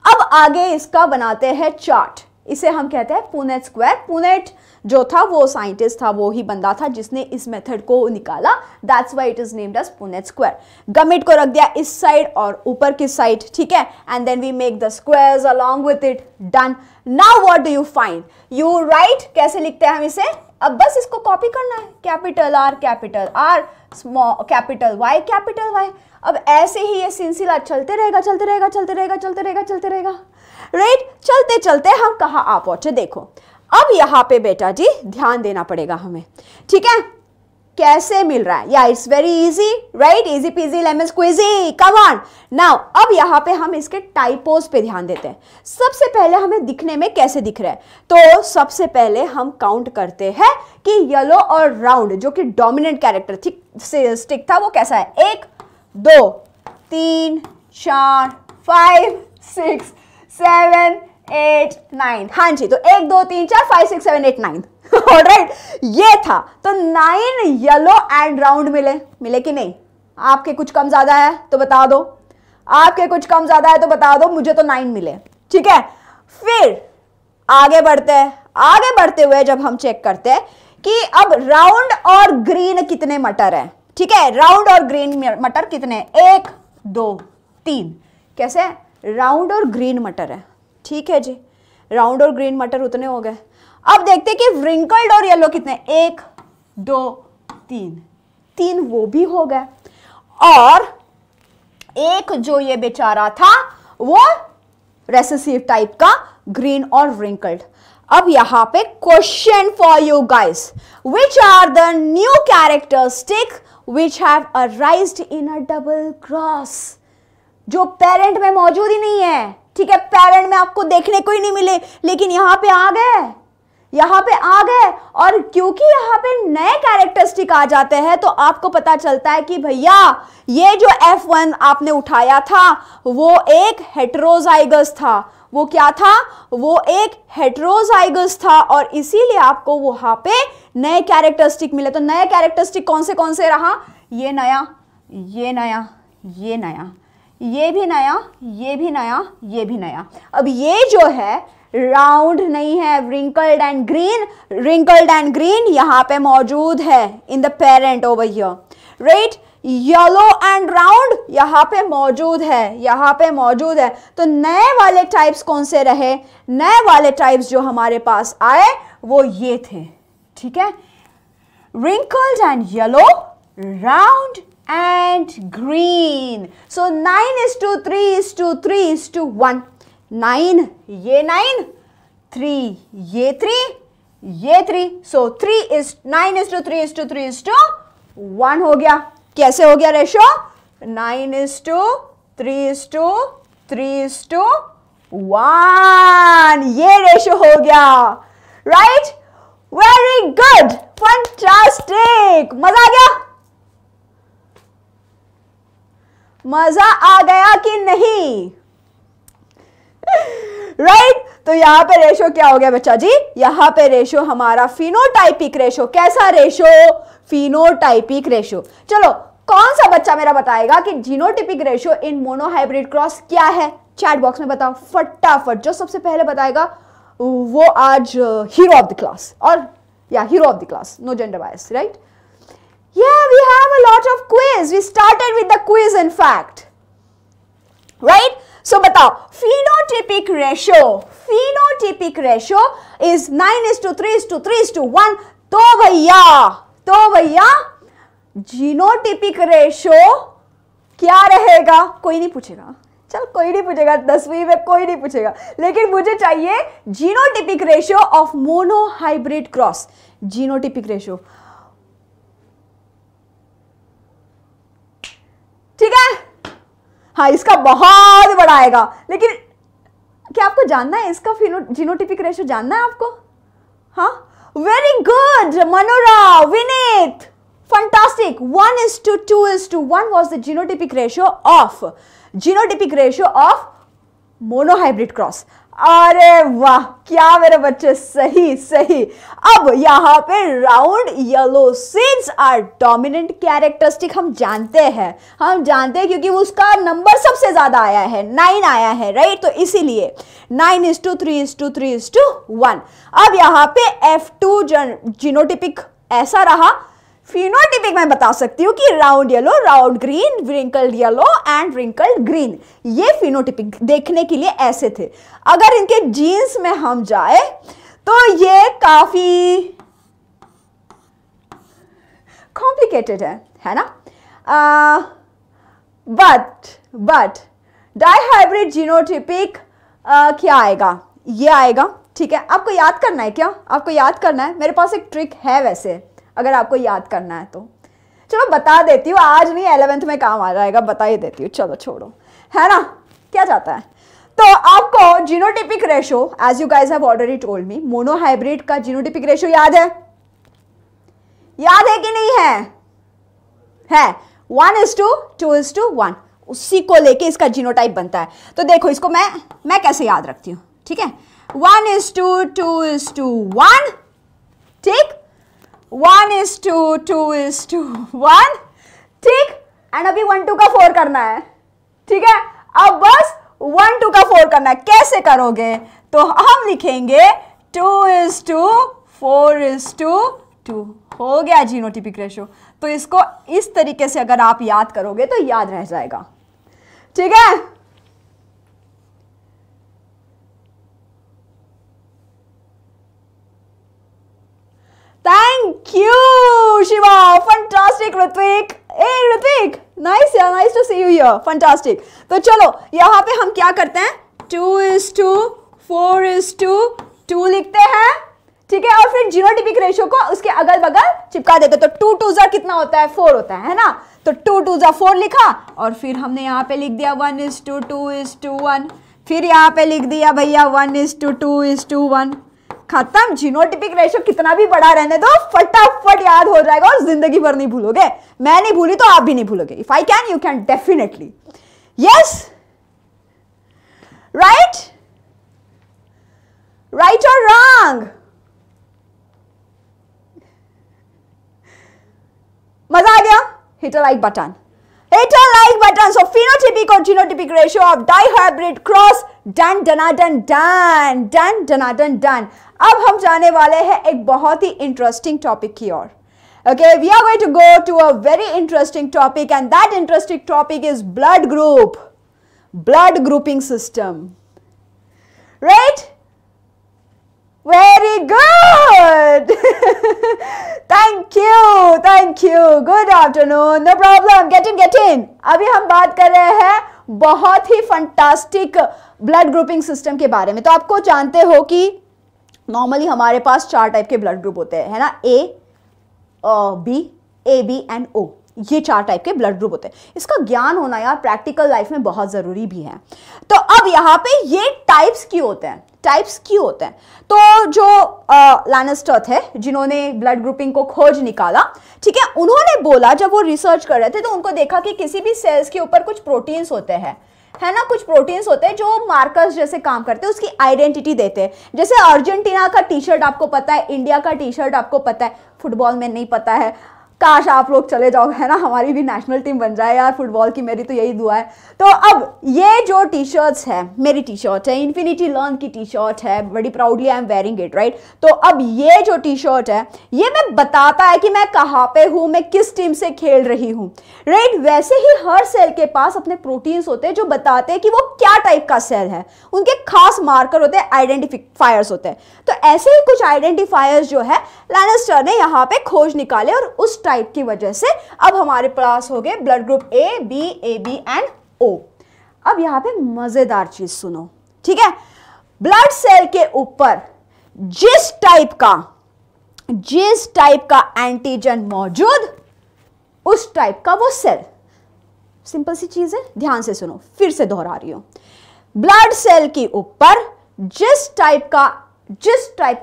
अब आगे इसका बनाते हैं चार्ट, इसे हम कहते हैं पुनेट स्क्वायर। पुनेट जो था वो साइंटिस्ट था, वो ही बंदा था जिसने इस मेथड को निकाला, that's why it is named as Punnett square. Gamete को रख दिया इस साइड और ऊपर की साइड, ठीक है, and then we make the squares along with it, done. Now what do you find? You write, कैसे लिखते हैं हम इसे? अब बस इसको कॉपी करना है, capital R small capital Y capital Y. अब ऐसे ही ये सिलसिला चलते रहेगा, चलते रहेगा, चलते रहेगा, चलते रहेगा, चलते रहेगा, राइट। चलते चलते हम कहाँ आ पहुंचे देखो। अब यहाँ पे बेटा जी ध्यान देना पड़ेगा हमें, ठीक है। कैसे मिल रहा है? या it's very easy, right, easy peasy lemon squeezy, come on now. अब यहाँ पे हम इसके टाइपोज पे ध्यान देते हैं। सबसे पहले हमें दिखने में कैसे दिख रहा है, तो सबसे पहले हम काउंट करते हैं कि येलो और राउंड जो कि डोमिनेंट कैरेक्टर स्टिक था वो कैसा है। 1 2 3 4 5 6 7 8 9, हाँ जी। तो 1 2 3 4 5 6 7 8 9, ऑलराइट, ये था। तो 9 येलो एंड राउंड मिले कि नहीं? आपके कुछ कम ज्यादा है तो बता दो, आपके कुछ कम ज्यादा है तो बता दो, मुझे तो 9 मिले, ठीक है। फिर आगे बढ़ते हैं, आगे बढ़ते हुए जब हम चेक करते हैं कि अब राउंड और ग्रीन कितने मटर है, ठीक है। राउंड और ग्रीन मटर कितने? 1 2 3, कैसे? राउंड और ग्रीन मटर है, ठीक है जी, राउंड और ग्रीन मटर उतने हो गए। अब देखते हैं कि रिंकल्ड और येलो कितने? 1 2 3 वो भी हो गए। और एक जो ये बेचारा था वो रेसेसिव टाइप का, ग्रीन और रिंकल्ड। अब यहां पे question for you guys, which are the new characteristic which have arised in a double cross, जो पेरेंट में मौजूद ही नहीं है, ठीक है, पेरेंट में आपको देखने को ही नहीं मिले, लेकिन यहां पे आ गए, यहां पे आ गए। और क्योंकि यहां पे नए कैरेक्टरिस्टिक आ जाते हैं तो आपको पता चलता है कि भैया ये जो F1 आपने उठाया था वो एक हेटेरोजाइगस था। वो क्या था? वो एक हेटेरोजाइगस था और इसीलिए आपको वहां पे नए कैरेक्टरिस्टिक मिले। तो नए कैरेक्टरिस्टिक कौन से रहा? ये नया, ये नया, ये नया, ये भी नया, ये भी नया, ये भी नया। अब ये जो है राउंड नहीं है, wrinkled and green, wrinkled and green यहां पे मौजूद है in the parent over here, right. Yellow and round यहां पे मौजूद है, यहां पे मौजूद है। तो नए वाले टाइप्स कौन से रहे? नए वाले टाइप्स जो हमारे पास आए वो ये थे, ठीक है, wrinkled and yellow, round and green. So 9:3:3:1. 9 ये 9, 3 ये 3, ये 3. So 9:3:3:1 हो गया। कैसे हो गया रेशो? 9:3:3:1 ये रेशो हो गया, राइट। Very good, fantastic. मजा आ गया? मजा आ गया कि नहीं? राइट तो यहां पे रेशो क्या हो गया बच्चा जी? यहां पे रेशो हमारा फिनोटाइपिक रेशो। कैसा रेशो? Phenotypic ratio. चलो कौन सा बच्चा मेरा बताएगा कि जीनोटिपिक रेशो इन मोनोहाइब्रिड क्रॉस क्या है? चैट बॉक्स में बताओ फटाफट। जो सबसे पहले बताएगा वो आज हीरो ऑफ द क्लास, और या hero of the class, no gender bias, right. Yeah, we have a lot of quiz. We started with the quiz, in fact. Right? So, बताओ, phenotypic ratio is 9:3:3:1. तो भैया, genotypic ratio क्या रहेगा? कोई नहीं पूछेगा, चल कोई नहीं पूछेगा, 10वीं में कोई नहीं पूछेगा, लेकिन मुझे चाहिए genotypic ratio of monohybrid cross. Genotypic ratio, ठीक है। हाँ, इसका बहुत बड़ा आएगा, लेकिन क्या आपको जानना है इसका जीनोटिपिक रेशो? जानना है आपको? हाँ, very good Manora, Vineet, fantastic. 1:2:1 was the genotypic ratio of monohybrid cross. अरे वाह, क्या मेरे बच्चे, सही। अब यहां पे round yellow seeds are dominant characteristic. हम जानते हैं क्योंकि उसका नंबर सबसे ज्यादा आया है, 9 आया है, राइट। तो इसीलिए 9:3:3:1। अब यहां पे F2 जीनोटिपिक ऐसा रहा। फिनोटिपिक मैं बता सकती हूँ कि round yellow, round green, wrinkled yellow and wrinkled green, ये फिनोटिपिक देखने के लिए ऐसे थे। अगर इनके जीन्स में हम जाए तो ये काफी कॉम्प्लिकेटेड है ना। बट डाइहाइब्रिड जीनोटिपिक क्या आएगा? ये आएगा, ठीक है। आपको याद करना है क्या? आपको याद करना है? मेरे पास एक ट्रिक है वैसे, अगर आपको याद करना है तो चलो बता देती हूँ। आज नहीं, 11th में काम आ जाएगा, बता ही देती हूँ। चलो छोड़ो, है ना, क्या जाता है। तो आपको genotypic ratio, as you guys have already told me, monohybrid का जीनोटिपिक रेशो याद है कि नहीं है? 1:2:1, उसी को लेके इसका जीनोटाइप बनता है। तो देखो इसको मैं कैसे याद रखती हूँ, ठीक है। 1:2:1, ठीक, 1:2:1, ठीक। एंड अभी 1:2 का 4 करना है, ठीक है। अब बस 1:2 का 4 करना है। कैसे करोगे? तो हम लिखेंगे 2:4:2 हो गया जीनोटिपिक रेशो। तो इसको इस तरीके से अगर आप याद करोगे तो याद रह जाएगा, ठीक है। Thank you, Shiva. Fantastic, Ritwik. Hey, Ritwik. Nice to see you here. Fantastic. तो चलो यहाँ पे हम क्या करते हैं? 2:4:2 2 लिखते हैं, ठीक है, और फिर जीनोटिपिक रेशियो को उसके अगल बगल चिपका देते, तो 2 2 जा कितना होता है, 4 होता है ना, तो 2 2 जा 4 लिखा, और फिर हमने यहाँ पे लिख दिया 1:2:1, फिर यहाँ पे लिख दिया भैया 1:2:1, खत्म। जीनोटिपिक रेशियो कितना भी बड़ा रहने दो, फटाफट याद हो जाएगा और जिंदगी भर नहीं भूलोगे। मैं नहीं भूली तो आप भी नहीं भूलोगे। If I can, you can definitely. Yes, right, right और रॉन्ग? मजा आ गया? Hit a like button, hit a like button. So phenotypic और genotypic ratio of dihybrid cross, done done done done done done done. अब हम जाने वाले हैं एक बहुत ही इंटरेस्टिंग टॉपिक की ओर. Okay, we are going to go to a very interesting topic, and that interesting topic is blood group, blood grouping system. Right? Very good. Thank you, thank you. Good afternoon. No problem. Get in, get in. अभी हम बात कर रहे हैं बहुत ही fantastic blood grouping system के बारे में. तो आपको जानते हो कि नॉर्मली हमारे पास 4 टाइप के ब्लड ग्रुप होते हैं, है ना? ए बी एंड ओ. ये 4 टाइप के ब्लड ग्रुप होते हैं. इसका ज्ञान होना यार प्रैक्टिकल लाइफ में बहुत जरूरी भी है. तो अब यहाँ पे ये टाइप्स क्यों होते हैं? टाइप्स क्यों होते हैं? तो जो लैनिस्टर थे जिन्होंने ब्लड ग्रुपिंग को खोज निकाला, ठीक है, उन्होंने बोला जब वो रिसर्च कर रहे थे तो उनको देखा कि किसी भी सेल्स के ऊपर कुछ प्रोटीन्स होते हैं, है ना, कुछ प्रोटीन्स होते हैं जो मार्कर्स जैसे काम करते हैं, उसकी आइडेंटिटी देते हैं. जैसे अर्जेंटीना का टी शर्ट आपको पता है, इंडिया का टी शर्ट आपको पता है, फुटबॉल में नहीं पता है. काश आप लोग चले जाओ, है ना, हमारी भी नेशनल टीम बन जाए यार फुटबॉल की, मेरी तो यही दुआ है. तो अब ये जो टी शर्ट्स है, मेरी टी शर्ट है, इन्फिनिटी लर्न की टी शर्ट है, बड़ी proudly I am wearing it, right. तो अब ये जो टी शर्ट है ये मैं बताता है कि मैं कहाँ पे हूँ, मैं किस टीम से खेल रही हूँ, राइट. वैसे ही हर सेल के पास अपने प्रोटीन्स होते हैं जो बताते हैं कि वो क्या टाइप का सेल है. उनके खास मार्कर होते हैं, आइडेंटिफायर्स होते हैं. तो ऐसे ही कुछ आइडेंटिफायर्स जो है लैनिस्टर ने यहाँ पे खोज निकाले, और उस टाइप की वजह से अब हमारे पास हो गए blood group A B and O. अब यहां पे मजेदार चीज सुनो, ठीक है. ब्लड सेल के ऊपर जिस टाइप का एंटीजन मौजूद, उस टाइप का वो सेल. सिंपल सी चीज है, ध्यान से सुनो, फिर से दोहरा रही हूं. ब्लड सेल के ऊपर जिस टाइप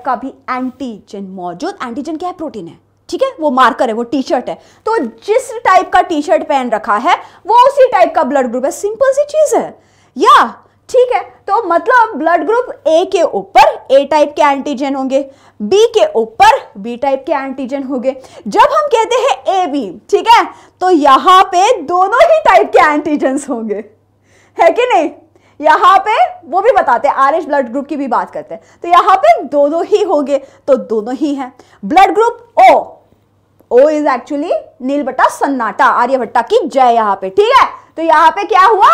का भी एंटीजन मौजूद, एंटीजन क्या है? प्रोटीन है, ठीक है, वो मार्कर है, वो टी शर्ट है. तो जिस टाइप का टी शर्ट पहन रखा है वो उसी टाइप का ब्लड ग्रुप है. सिंपल सी चीज है या, ठीक है. तो मतलब ब्लड ग्रुप ए के ऊपर ए टाइप के एंटीजन होंगे, बी के ऊपर बी टाइप के एंटीजन होंगे. जब हम कहते हैं ए बी, ठीक है, तो यहां पे दोनों ही टाइप के एंटीजन होंगे, है कि नहीं? यहां पे वो भी बताते हैं, आरएच ब्लड ग्रुप की भी बात करते हैं, तो यहां पे दोनों ही होंगे, तो दोनों ही हैं. Blood group O is actually नील बटा सन्नाटा, आर्यभट्टा की जय यहाँ पे, ठीक है. तो यहाँ पे क्या हुआ?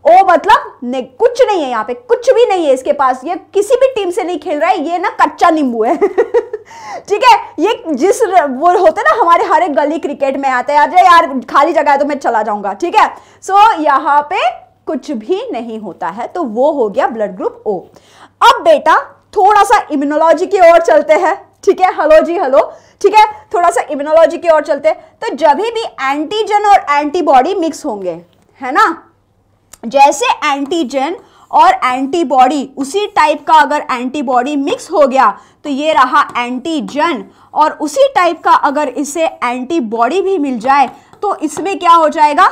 ओ मतलब कुछ नहीं है, यहाँ पे कुछ भी नहीं है इसके पास, ये किसी भी टीम से नहीं खेल रहा है, ये ना कच्चा नींबू है. ठीक है, ये जिस वो होते ना हमारे हर एक गली क्रिकेट में आते हैं, यार खाली जगह है तो मैं चला जाऊंगा, ठीक है. सो यहाँ पे कुछ भी नहीं होता है, तो वो हो गया ब्लड ग्रुप ओ. अब बेटा थोड़ा सा इम्यूनोलॉजी की ओर चलते हैं, ठीक है. हेलो जी हेलो, ठीक है, थोड़ा सा इम्यूनोलॉजी की ओर चलते हैं. तो जब भी एंटीजन और एंटीबॉडी मिक्स होंगे, है ना, जैसे एंटीजन और एंटीबॉडी, उसी टाइप का अगर एंटीबॉडी मिक्स हो गया तो ये रहा एंटीजन, और उसी टाइप का अगर इसे एंटीबॉडी भी मिल जाए तो इसमें क्या हो जाएगा?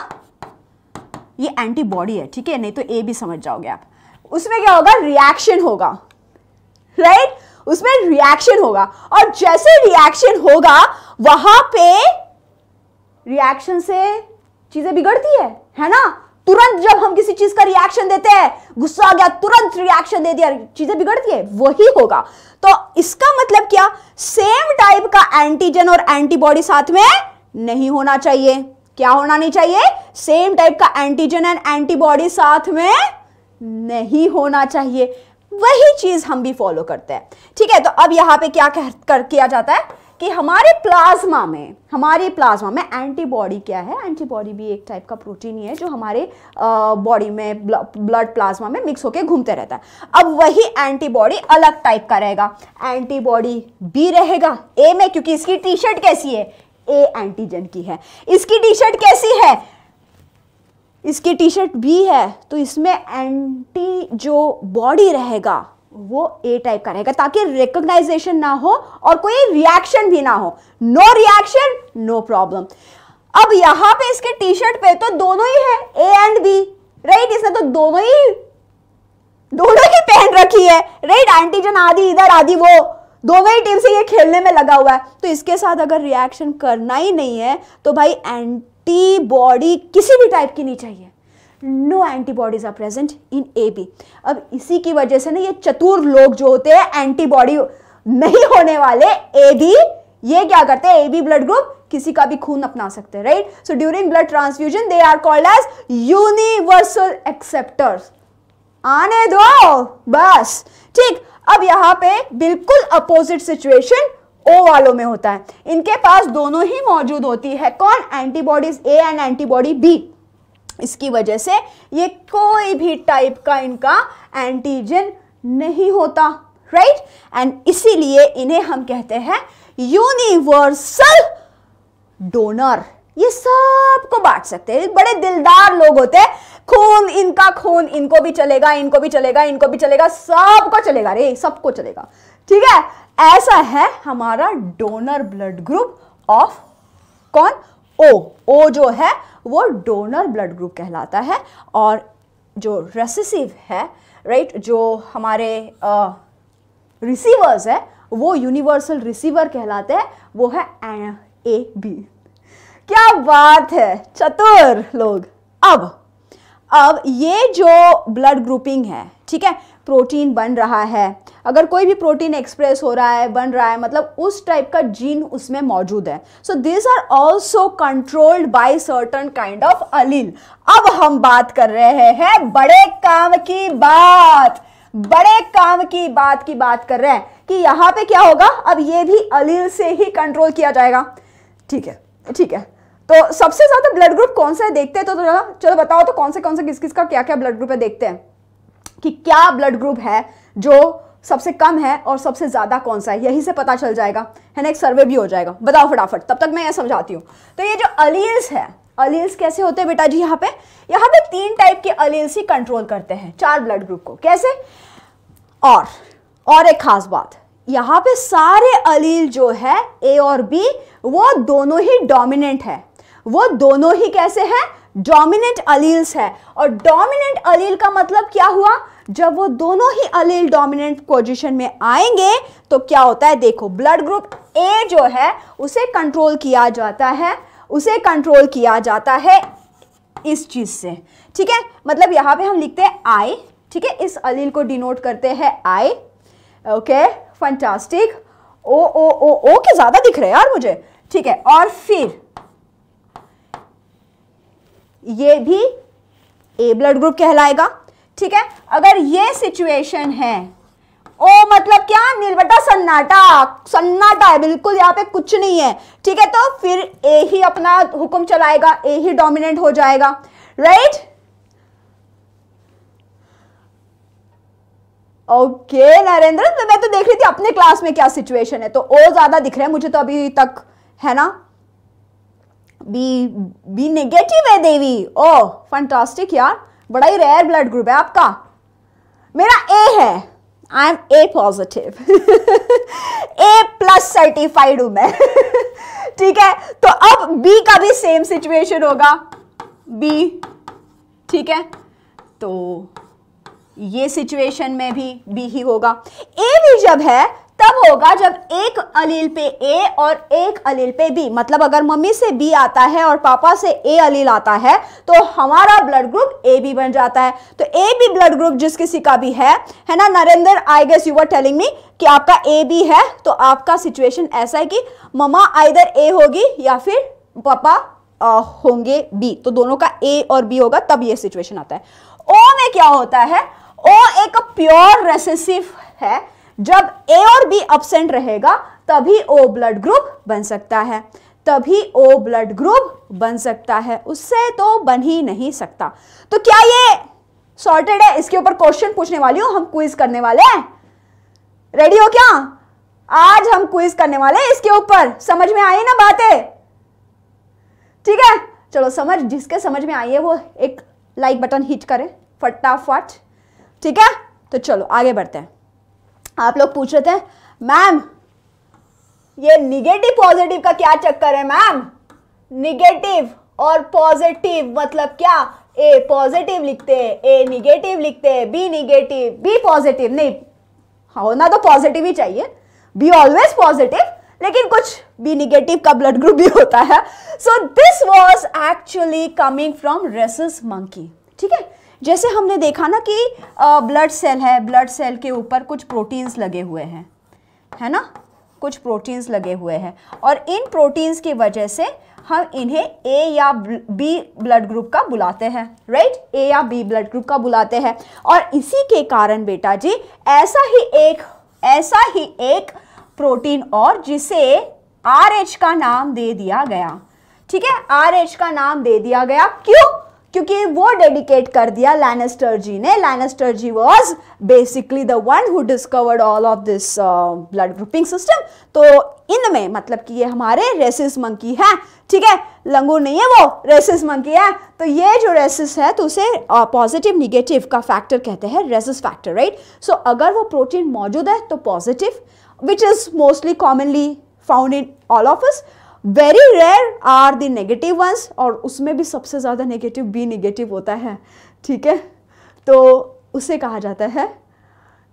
ये एंटीबॉडी है, ठीक है, नहीं तो ए भी समझ जाओगे आप. उसमें क्या होगा? रिएक्शन होगा, राइट. उसमें रिएक्शन होगा, और जैसे रिएक्शन होगा वहां पे रिएक्शन से चीजें बिगड़ती है ना. तुरंत जब हम किसी चीज का रिएक्शन देते हैं, गुस्सा आ गया, तुरंत रिएक्शन दे दिया, चीजें बिगड़ती है, वही होगा. तो इसका मतलब क्या? सेम टाइप का एंटीजन और एंटीबॉडी साथ में नहीं होना चाहिए. क्या होना नहीं चाहिए? सेम टाइप का एंटीजन एंड एंटीबॉडी साथ में नहीं होना चाहिए. वही चीज हम भी फॉलो करते हैं, ठीक है. तो अब यहां पे क्या किया जाता है कि हमारे प्लाज्मा में एंटीबॉडी क्या है। एंटीबॉडी भी एक टाइप का प्रोटीन ही है जो हमारे बॉडी में ब्लड प्लाज्मा में मिक्स होके घूमते रहता है। अब वही एंटीबॉडी अलग टाइप का रहेगा, एंटीबॉडी बी रहेगा ए में, क्योंकि इसकी टी शर्ट कैसी है, ए एंटीजन की है। इसकी टी शर्ट कैसी है, इसकी टी शर्ट बी है, तो इसमें एंटी जो बॉडी रहेगा वो ए टाइप का रहेगा, ताकि रिकॉग्नाइजेशन ना हो और कोई रिएक्शन भी ना हो। No reaction no problem. अब यहां पे इसके टी शर्ट पे तो दोनों ही है, ए एंड बी, राइट। इसने तो दोनों ही पहन रखी है, राइट। एंटीजन आधी इधर आधी वो, दोनों ही टीम से ये खेलने में लगा हुआ है। तो इसके साथ अगर रिएक्शन करना ही नहीं है तो भाई एंटीबॉडी किसी भी टाइप की नहीं चाहिए। No antibodies are present in A B. अब इसी की वजह से ना ये चतुर लोग जो होते हैं एंटीबॉडी नहीं होने वाले ए बी, ये क्या करते हैं, ए बी ब्लड ग्रुप किसी का भी खून अपना सकते हैं, right. So during blood transfusion they are called as universal acceptors. आने दो बस, ठीक। अब यहां पे बिल्कुल अपोजिट सिचुएशन ओ वालों में होता है। इनके पास दोनों ही मौजूद होती है, कौन, antibodies A and antibody B. इसकी वजह से ये कोई भी टाइप का इनका एंटीजन नहीं होता, राइट। एंड इसीलिए इन्हें हम कहते हैं यूनिवर्सल डोनर। ये सबको बांट सकते हैं, बड़े दिलदार लोग होते हैं। खून इनको भी चलेगा, इनको भी चलेगा, इनको भी चलेगा, सबको चलेगा रे, सबको चलेगा, ठीक है। ऐसा है हमारा डोनर ब्लड ग्रुप ऑफ कौन, ओ जो है वो डोनर ब्लड ग्रुप कहलाता है। और जो रेसेसिव है, राइट, जो हमारे रिसीवर्स है वो यूनिवर्सल रिसीवर कहलाते हैं, वो है ए बी। क्या बात है, चतुर लोग। अब ये जो ब्लड ग्रुपिंग है, ठीक है, प्रोटीन बन रहा है, अगर कोई भी प्रोटीन एक्सप्रेस हो रहा है, बन रहा है, मतलब उस टाइप का जीन उसमें मौजूद है। So this are also controlled by certain kind of allele. अब हम बात कर रहे हैं बड़े काम की बात, कर रहे हैं कि यहां पे क्या होगा। अब ये भी अलील से ही कंट्रोल किया जाएगा, ठीक है। तो सबसे ज्यादा ब्लड ग्रुप कौन सा है देखते हैं, तो चलो बताओ तो कौन से किस का क्या क्या ब्लड ग्रुप है, देखते हैं कि क्या ब्लड ग्रुप है जो सबसे कम है और सबसे ज्यादा कौन सा है। यही से पता चल जाएगा, है ना, एक सर्वे भी हो जाएगा। बताओ फटाफट, तब तक मैं ये समझाती हूँ। तो ये जो अलील्स है, अलील्स कैसे होते हैं बेटा जी, यहाँ पे 3 टाइप के अलील्स ही कंट्रोल करते हैं 4 ब्लड ग्रुप को। कैसे, और एक खास बात, यहाँ पे सारे अलील जो है ए और बी वो दोनों ही डोमिनेंट है, वो दोनों ही कैसे हैं, डोमिनेंट अलील्स है। और डोमिनेंट अलील का मतलब क्या हुआ, जब वो दोनों ही अलील डोमिनेंट पोजीशन में आएंगे तो क्या होता है, देखो ब्लड ग्रुप ए जो है उसे कंट्रोल किया जाता है इस चीज से, ठीक है। मतलब यहां पे हम लिखते हैं आई, ठीक है, इस अलील को डिनोट करते हैं आई, ओके, फैंटास्टिक। ओ के ज्यादा दिख रहे हैं यार मुझे, ठीक है। और फिर ये भी ए ब्लड ग्रुप कहलाएगा, ठीक है। अगर ये सिचुएशन है, ओ मतलब क्या, नीलबटा सन्नाटा है, बिल्कुल यहाँ पे कुछ नहीं है, ठीक है। तो फिर ए ही अपना हुक्म चलाएगा, ए ही डोमिनेंट हो जाएगा, राइट। ओके नरेंद्र, मैं तो देख रही थी अपने क्लास में क्या सिचुएशन है, तो ओ ज्यादा दिख रहा है मुझे तो अभी तक, है ना। बी नेगेटिव है देवी, ओ फैंटास्टिक यार, बड़ा ही रेयर ब्लड ग्रुप है आपका। मेरा ए है, I am A positive, A plus certified हूं मैं, ठीक है। तो अब बी का भी सेम सिचुएशन होगा, बी, ठीक है। तो ये सिचुएशन में भी बी ही होगा। ए भी जब है तब होगा जब एक अलील पे ए और एक अलील पे बी, मतलब अगर मम्मी से बी आता है और पापा से ए अलील आता है तो हमारा ब्लड ग्रुप ए बी बन जाता है। तो ए बी ब्लड ग्रुप जिस किसी का भी है ना Narendra, I guess you were telling me कि आपका ए बी है, तो आपका सिचुएशन ऐसा है कि मम्मा आइदर ए होगी या फिर पापा होंगे बी, तो दोनों का ए और बी होगा, तब ये सिचुएशन आता है। ओ में क्या होता है, ओ एक प्योर रेसेसिव है जब ए और बी एब्सेंट रहेगा तभी ओ ब्लड ग्रुप बन सकता है, तभी ओ ब्लड ग्रुप बन सकता है, उससे तो बन ही नहीं सकता। तो क्या ये सॉर्टेड है? इसके ऊपर क्वेश्चन पूछने वाली हूं, हम क्विज करने वाले हैं। रेडी हो क्या? आज हम क्विज करने वाले हैं इसके ऊपर। समझ में आई ना बातें? ठीक है, चलो जिसके समझ में आई है वो एक लाइक बटन हिट करे फटाफट। ठीक है, तो चलो आगे बढ़ते हैं। आप लोग पूछ रहे थे मैम ये निगेटिव पॉजिटिव का क्या चक्कर है मैम? निगेटिव और पॉजिटिव मतलब क्या? ए पॉजिटिव लिखते हैं, ए निगेटिव लिखते हैं, बी निगेटिव, बी पॉजिटिव नहीं, होना तो पॉजिटिव ही चाहिए, बी ऑलवेज पॉजिटिव, लेकिन कुछ बी निगेटिव का ब्लड ग्रुप भी होता है। So this was actually coming from rhesus monkey. ठीक है, जैसे हमने देखा ना कि ब्लड सेल है, ब्लड सेल के ऊपर कुछ प्रोटीन्स लगे हुए हैं, है ना, कुछ प्रोटीन्स लगे हुए हैं, और इन प्रोटीन्स की वजह से हम इन्हें ए या बी ब्लड ग्रुप का बुलाते हैं, राइट? ए या बी ब्लड ग्रुप का बुलाते हैं। और इसी के कारण बेटा जी ऐसा ही एक प्रोटीन और जिसे RH का नाम दे दिया गया। ठीक है, RH का नाम दे दिया गया, क्यों? क्योंकि वो डेडिकेट कर दिया लैनिस्टर जी ने। Landsteiner ji was basically the one who discovered all of this blood grouping system. तो इनमें मतलब कि ये हमारे रेसिस मंकी है, ठीक है, लंगूर नहीं है वो, रेसिस मंकी है। तो ये जो रेसिस है तो उसे पॉजिटिव निगेटिव का फैक्टर कहते हैं, रेसिस फैक्टर, राइट? सो अगर वो प्रोटीन मौजूद है तो positive, which is mostly commonly found in all of us. Very rare are the negative ones, और उसमें भी सबसे ज्यादा नेगेटिव बी नेगेटिव होता है। ठीक है, तो उसे कहा जाता है,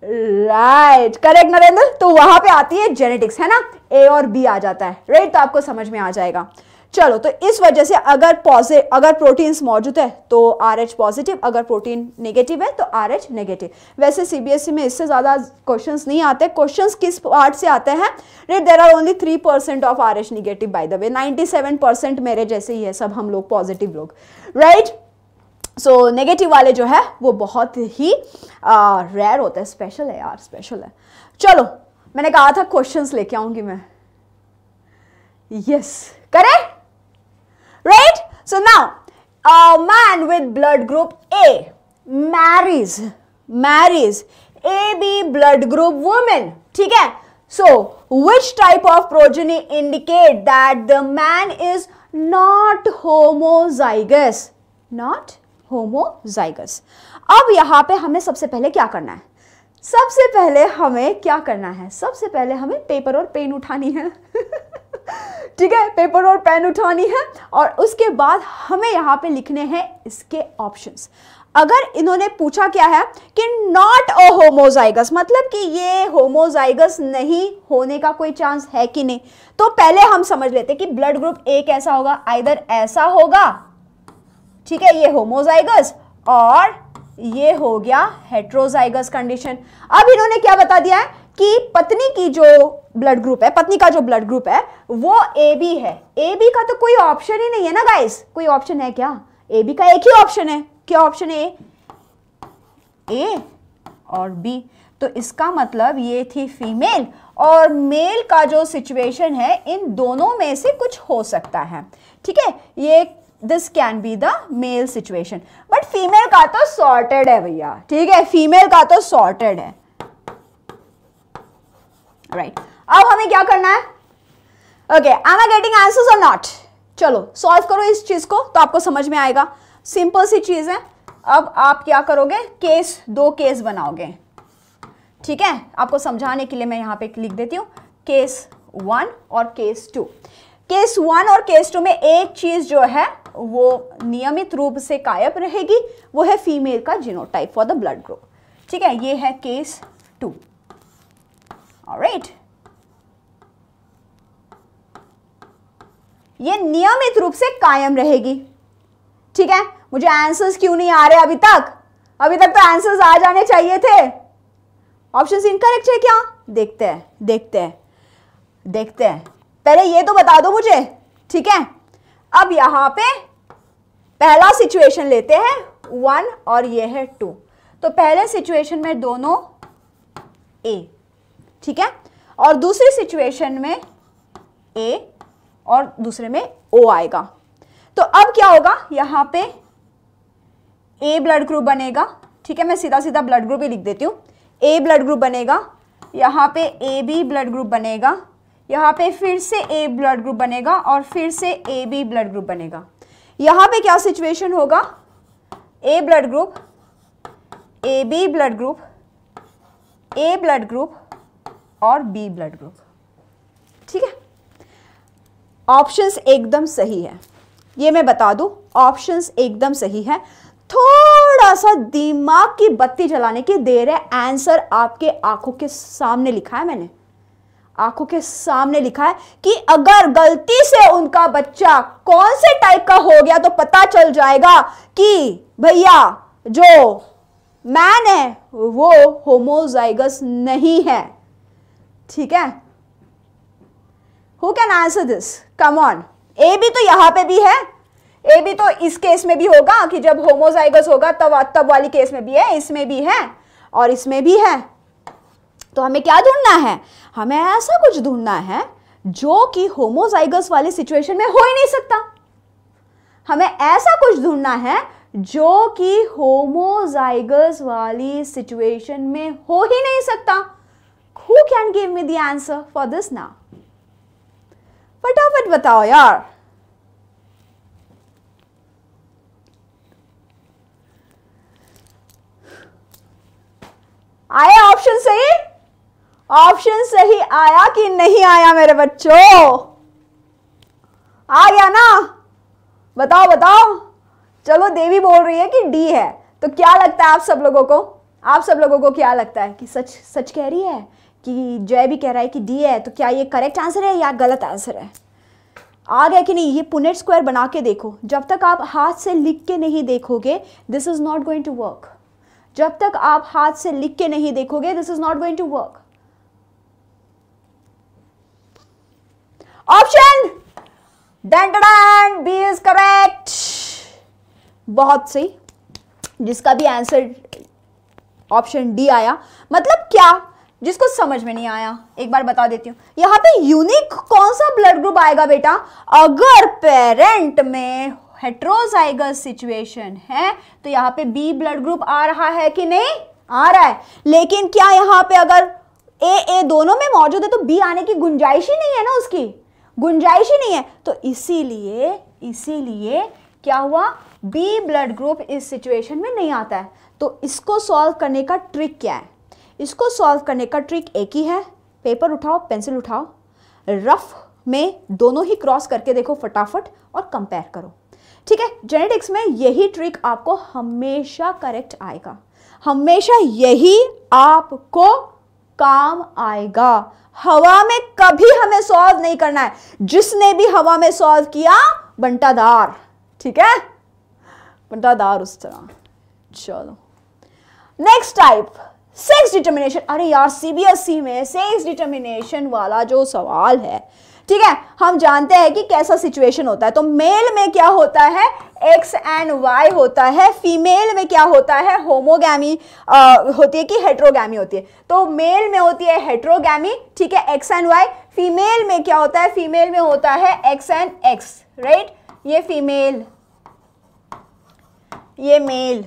राइट, करेक्ट नरेंद्र? तो वहां पे आती है जेनेटिक्स, है ना, ए और बी आ जाता है, राइट? तो आपको समझ में आ जाएगा। चलो, तो इस वजह से अगर प्रोटीन्स मौजूद है तो RH पॉजिटिव, अगर प्रोटीन नेगेटिव है तो RH नेगेटिव। वैसे CBSE में इससे ज्यादा क्वेश्चंस नहीं आते। क्वेश्चंस किस पार्ट से आते हैं? Right, there are only 3% of RH negative, by the way 97% मेरे जैसे ही है, सब हम लोग पॉजिटिव लोग, राइट? सो नेगेटिव वाले जो है वो बहुत ही रेयर होते हैं, स्पेशल है यार, स्पेशल है। चलो, मैंने कहा था क्वेश्चंस लेके आऊंगी मैं, yes, correct, right? So now a man with blood group A marries AB blood group woman, ठीक है? So which type of progeny indicate that the man is not homozygous? Not homozygous. अब यहाँ पे हमें सबसे पहले क्या करना है? सबसे पहले हमें पेपर और पेन उठानी है ठीक है, पेपर और पेन उठानी है, और उसके बाद हमें यहाँ पे लिखने हैं इसके ऑप्शंस। अगर इन्होंने पूछा क्या है कि नॉट अ होमोजाइगस, मतलब कि ये होमोजाइगस नहीं होने का कोई चांस है कि नहीं, तो पहले हम समझ लेते कि ब्लड ग्रुप ए कैसा होगा, आइदर ऐसा होगा, ठीक है, ये होमोजाइगस, और ये हो गया हेट्रोजाइगस कंडीशन। अब इन्होंने क्या बता दिया है कि पत्नी की जो ब्लड ग्रुप है, पत्नी का जो ब्लड ग्रुप है वो AB है। AB का तो कोई ऑप्शन ही नहीं है ना गाइस, कोई ऑप्शन है क्या? AB का एक ही ऑप्शन है, क्या ऑप्शन है? A और B। तो इसका मतलब ये थी फीमेल, और मेल का जो सिचुएशन है इन दोनों में से कुछ हो सकता है, ठीक है, ये this can be the male situation, but female का तो सॉर्टेड है भैया, ठीक है, फीमेल का तो सॉर्टेड है, राइट। अब हमें क्या करना है? Okay, am I getting answers or not? चलो सॉल्व करो इस चीज को तो आपको समझ में आएगा, सिंपल सी चीज है। अब आप क्या करोगे? दो केस बनाओगे, ठीक है, आपको समझाने के लिए मैं यहां पे लिख देती हूं केस 1 और केस 2। केस 1 और केस 2 में एक चीज जो है वो नियमित रूप से कायम रहेगी, वो है फीमेल का genotype for the blood group, ठीक है, ये है केस 2, ऑलराइट। ये नियमित रूप से कायम रहेगी, ठीक है। मुझे आंसर्स क्यों नहीं आ रहे अभी तक? अभी तक तो आंसर्स आ जाने चाहिए थे। ऑप्शंस इनकरेक्ट है क्या? देखते हैं, पहले ये तो बता दो मुझे, ठीक है। अब यहां पे पहला सिचुएशन लेते हैं 1 और ये है 2, तो पहले सिचुएशन में दोनों A, ठीक है, और दूसरी सिचुएशन में A और दूसरे में O आएगा। तो अब क्या होगा, यहां पे A ब्लड ग्रुप बनेगा, ठीक है, मैं सीधा सीधा ब्लड ग्रुप ही लिख देती हूँ। A ब्लड ग्रुप बनेगा, यहाँ पे AB ब्लड ग्रुप बनेगा, यहाँ पे फिर से A ब्लड ग्रुप बनेगा और फिर से AB ब्लड ग्रुप बनेगा। यहाँ पे क्या सिचुएशन होगा, A blood group, AB blood group, A blood group और B ब्लड ग्रुप, ठीक है। ऑप्शंस एकदम सही है, ये मैं बता दूं, ऑप्शंस एकदम सही है। थोड़ा सा दिमाग की बत्ती जलाने की देर है, आंसर आपके आंखों के सामने लिखा है, मैंने आंखों के सामने लिखा है कि अगर गलती से उनका बच्चा कौन से टाइप का हो गया तो पता चल जाएगा कि भैया जो मैन है वो होमोजाइगस नहीं है, ठीक है। Who can answer this, come on. A भी तो यहां पे भी है, ए भी तो इस केस में भी होगा कि जब होमोजाइगस होगा तब वाली केस में भी है, इसमें भी है और इसमें भी है। तो हमें क्या ढूंढना है, हमें ऐसा कुछ ढूंढना है जो कि होमोजाइगस वाली सिचुएशन में हो ही नहीं सकता। हमें ऐसा कुछ ढूंढना है जो कि होमोजाइगस वाली सिचुएशन में हो ही नहीं सकता। Who can give me the answer for this now? फटाफट बताओ यार। आया ऑप्शन सही? ऑप्शन सही आया कि नहीं आया मेरे बच्चों? आ गया ना? बताओ बताओ। चलो देवी बोल रही है कि डी है, तो क्या लगता है आप सब लोगों को? आप सब लोगों को क्या लगता है कि सच सच कह रही है कि जय भी कह रहा है कि डी है, तो क्या ये करेक्ट आंसर है या गलत आंसर है? आ गया कि नहीं? ये पुनेट स्क्वायर बना के देखो। जब तक आप हाथ से लिख के नहीं देखोगे this is not going to work. जब तक आप हाथ से लिख के नहीं देखोगे this is not going to work. Option B is correct. बहुत सही, जिसका भी आंसर ऑप्शन डी आया। मतलब क्या? जिसको समझ में नहीं आया एक बार बता देती हूं। यहां पे यूनिक कौन सा ब्लड ग्रुप आएगा बेटा? अगर पेरेंट में हेट्रोजाइगस सिचुएशन है तो यहां पे बी ब्लड ग्रुप आ रहा है कि नहीं? आ रहा है। लेकिन क्या यहां पे अगर ए दोनों में मौजूद है तो बी आने की गुंजाइश ही नहीं है ना, उसकी गुंजाइश ही नहीं है। तो इसीलिए क्या हुआ, बी ब्लड ग्रुप इस सिचुएशन में नहीं आता है। तो इसको सॉल्व करने का ट्रिक क्या है? इसको सॉल्व करने का ट्रिक एक ही है। पेपर उठाओ, पेंसिल उठाओ, रफ में दोनों ही क्रॉस करके देखो फटाफट और कंपेयर करो, ठीक है। जेनेटिक्स में यही ट्रिक आपको हमेशा करेक्ट आएगा, हमेशा यही आपको काम आएगा। हवा में कभी हमें सॉल्व नहीं करना है। जिसने भी हवा में सॉल्व किया बंटादार, ठीक है, बंटादार उस तरह। चलो नेक्स्ट टाइप, सेक्स डिटर्मिनेशन। अरे यार सीबीएसई में सेक्स डिटर्मिनेशन वाला जो सवाल है, ठीक है, हम जानते हैं कि कैसा सिचुएशन होता है। तो मेल में क्या होता है, एक्स एंड वाई होता है। फीमेल में क्या होता है, होमोगैमी होती है कि हेट्रोगैमी होती है? तो मेल में होती है हेट्रोगैमी, ठीक है, एक्स एंड वाई। फीमेल में क्या होता है, फीमेल में होता है एक्स एंड एक्स, राइट। ये फीमेल, ये मेल,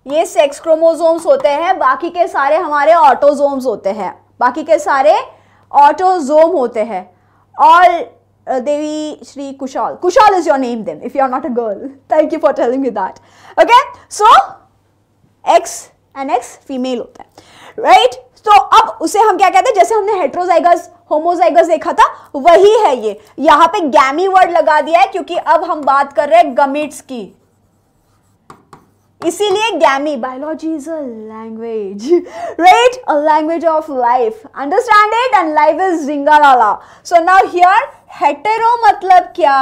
ये सेक्स क्रोमोसोम्स होते हैं, बाकी के सारे हमारे ऑटोजोम्स होते हैं, बाकी के सारे ऑटोजोम होते हैं। All Devi Shri Kushal. Kushal is your name then, if you are not a girl. Thank you for telling me that. Okay, so X and X female होता है, right? तो अब उसे हम क्या कहते हैं, जैसे हमने हेट्रोजाइगस होमोजाइगस देखा था वही है ये। यहाँ पे गैमी वर्ड लगा दिया है क्योंकि अब हम बात कर रहे हैं गमीट्स की, इसीलिए गैमी। Biology is a language, right, a language of life, understand it, and life is जिंगालाला। सो नाउ हियर हेटेरो मतलब क्या,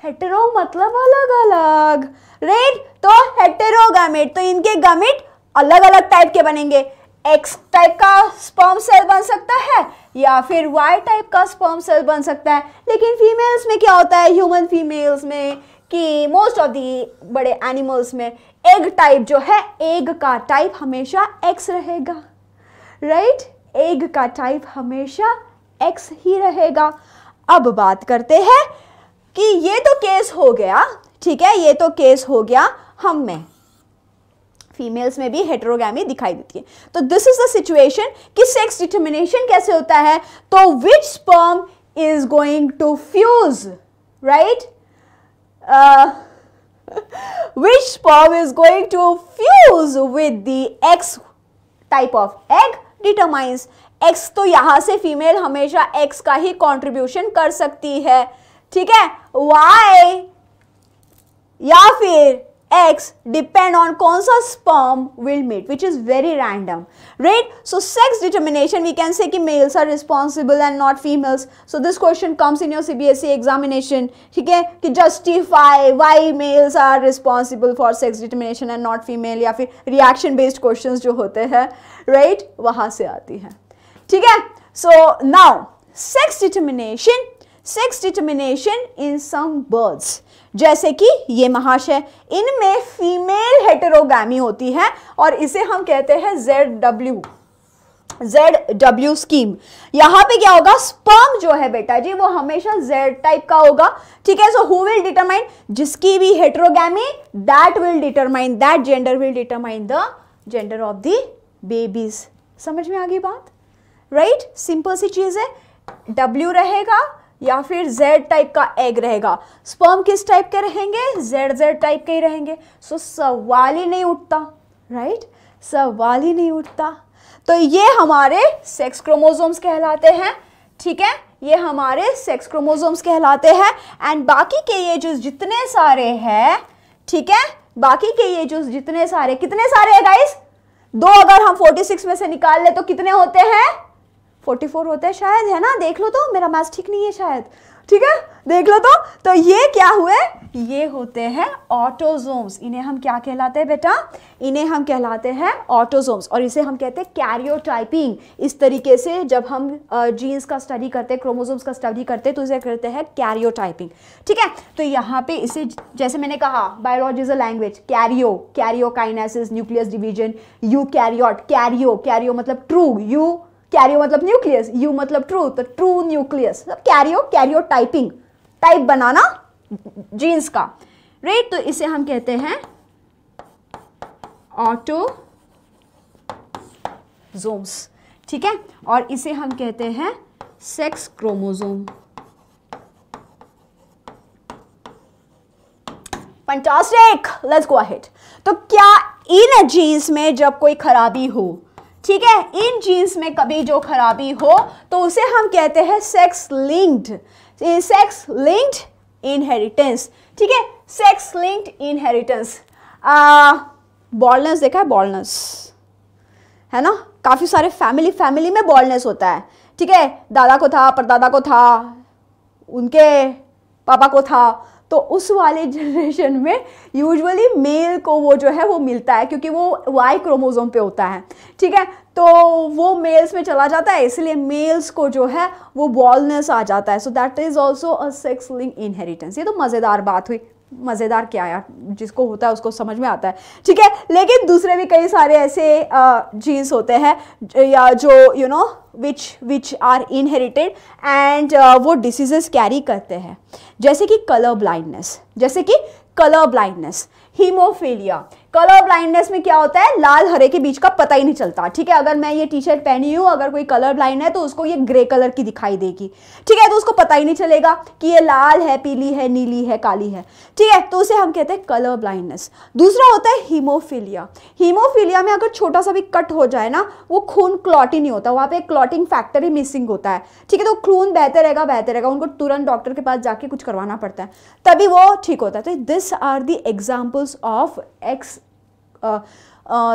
हेटेरो मतलब अलग अलग, राइट। तो हेटेरोगैमेट, तो इनके गैमेट अलग अलग टाइप के बनेंगे। एक्स टाइप का स्पर्म सेल बन सकता है या फिर वाई टाइप का स्पर्म सेल बन सकता है। लेकिन फीमेल्स में क्या होता है, ह्यूमन फीमेल्स में कि मोस्ट ऑफ दी बड़े एनिमल्स में एग टाइप जो है, एग का टाइप हमेशा एक्स रहेगा, राइट। एग का टाइप हमेशा एक्स ही रहेगा। अब बात करते हैं कि ये तो केस हो गया, ठीक है, ये तो केस हो गया हम में, फीमेल्स में भी हेटेरोगैमी दिखाई देती है। तो दिस इज द सिचुएशन कि सेक्स डिटर्मिनेशन कैसे होता है। तो which sperm is going to fuse, right, which sperm is going to fuse with the X type of egg determines X। तो यहां से फीमेल हमेशा X का ही कंट्रीब्यूशन कर सकती है, ठीक है। Y या फिर X depend on कौन सा sperm will meet, which is very random, right? So sex determination we can say कि males are responsible and not females. So this question comes in your CBSE examination, ठीक है, कि justify why males are responsible for sex determination and not female, या फिर reaction based questions जो होते हैं, right, वहां से आती है, ठीक है। So now sex determination in some birds, जैसे कि ये महाशय, इनमें फीमेल हेटेरोगैमी होती है और इसे हम कहते हैं ZW स्कीम। यहां पे क्या होगा, स्पर्म जो है बेटा जी वो हमेशा Z टाइप का होगा, ठीक है। सो हु विल डिटरमाइन, जिसकी भी हेटेरोगैमी, that will determine, that gender will determine the gender of the babies. समझ में आ गई बात, राइट, सिंपल सी चीज है। W रहेगा या फिर Z टाइप का एग रहेगा। स्पर्म किस टाइप के रहेंगे, Z टाइप के ही रहेंगे। सो सवाल ही नहीं उठता, राइट, सवाल ही नहीं उठता। तो ये हमारे सेक्स क्रोमोसोम्स कहलाते हैं, ठीक है, ये हमारे सेक्स क्रोमोसोम्स कहलाते हैं। एंड बाकी के ये जो जितने सारे हैं, ठीक है, बाकी के ये जो जितने सारे, कितने सारे हैं गाइस, 2 अगर हम 46 में से निकाल ले तो कितने होते हैं, 44 होते हैं शायद, है ना, देख लो तो, मेरा मैथ्स ठीक नहीं है शायद, ठीक है, देख लो तो ये क्या हुए, ये होते हैं ऑटोजोम्स। इन्हें हम क्या कहलाते हैं बेटा, इन्हें हम कहलाते हैं ऑटोजोम्स, और इसे हम कहते हैं कैरियोटाइपिंग। इस तरीके से जब हम जीन्स का स्टडी करते हैं, क्रोमोसोम्स का स्टडी करते हैं, तो इसे कहते हैं कैरियोटाइपिंग, ठीक है। तो यहाँ पे इसे, जैसे मैंने कहा, biology is a language, karyokinesis, nucleus division, eukaryote, karyo मतलब ट्रू, यू कैरियो मतलब न्यूक्लियस, यू मतलब ट्रू, तो true nucleus, karyo typing, type बनाना जीन्स का, राइट। तो इसे हम कहते हैं ऑटोजोम्स, ठीक है, और इसे हम कहते हैं sex chromosome. Fantastic, let's go ahead. तो क्या इन जीन्स में जब कोई खराबी हो, ठीक है, इन जीन्स में कभी जो खराबी हो, तो उसे हम कहते हैं सेक्स लिंक्ड इनहेरिटेंस, ठीक है, सेक्स लिंक्ड इनहेरिटेंस। बॉल्डनेस देखा है, बॉल्डनेस है ना, काफी सारे फैमिली में बॉल्डनेस होता है, ठीक है, दादा को था, परदादा को था, उनके पापा को था, तो उस वाले जनरेशन में यूजुअली मेल को वो जो है वो मिलता है, क्योंकि वो वाई क्रोमोसोम पे होता है, ठीक है, तो वो मेल्स में चला जाता है, इसलिए मेल्स को जो है वो बॉल्डनेस आ जाता है। सो that is also a sex linked inheritance. ये तो मज़ेदार बात हुई, मज़ेदार क्या यार, जिसको होता है उसको समझ में आता है, ठीक है। लेकिन दूसरे भी कई सारे ऐसे जीन्स होते हैं या जो you know which are inherited and वो डिसीजेस कैरी करते हैं, जैसे कि colour blindness, haemophilia. Colour blindness में क्या होता है, लाल हरे के बीच का पता ही नहीं चलता, ठीक है। अगर मैं ये टी शर्ट पहनी हूँ, अगर कोई कलर ब्लाइंड है तो उसको ये ग्रे कलर की दिखाई देगी, ठीक है, तो उसको पता ही नहीं चलेगा कि ये लाल है, पीली है, नीली है, काली है, ठीक है, तो उसे हम कहते हैं कलर ब्लाइंडनेस। दूसरा होता है हीमोफीलिया। हीमोफीलिया में अगर छोटा सा भी कट हो जाए ना, वो खून क्लॉट ही नहीं होता, वहाँ पे क्लॉटिंग फैक्टर ही मिसिंग होता है, ठीक है, तो खून बहते रहेगा, उनको तुरंत डॉक्टर के पास जाके कुछ करवाना पड़ता है, तभी वो ठीक होता है। तो this are the examples of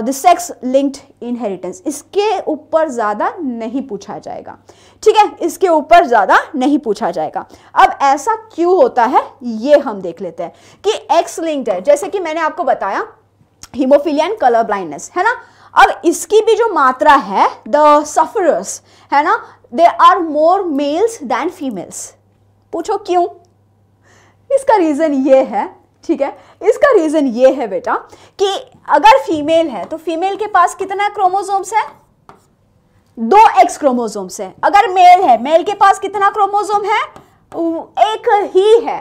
the sex linked inheritance. इसके ऊपर ज्यादा नहीं पूछा जाएगा, ठीक है, इसके ऊपर ज्यादा नहीं पूछा जाएगा। अब ऐसा क्यों होता है ये हम देख लेते हैं कि एक्स लिंक्ड है, जैसे कि मैंने आपको बताया हीमोफीलिया एंड कलर ब्लाइंडनेस, है ना। अब इसकी भी जो मात्रा है, द सफरर्स, है ना, they are more males than females. पूछो क्यों, इसका रीजन ये है, ठीक है, इसका रीजन ये है बेटा कि अगर फीमेल है तो फीमेल के पास कितना क्रोमोसोम्स है, 2 एक्स क्रोमोसोम्स है। अगर मेल है, मेल के पास कितना क्रोमोसोम है? एक ही है,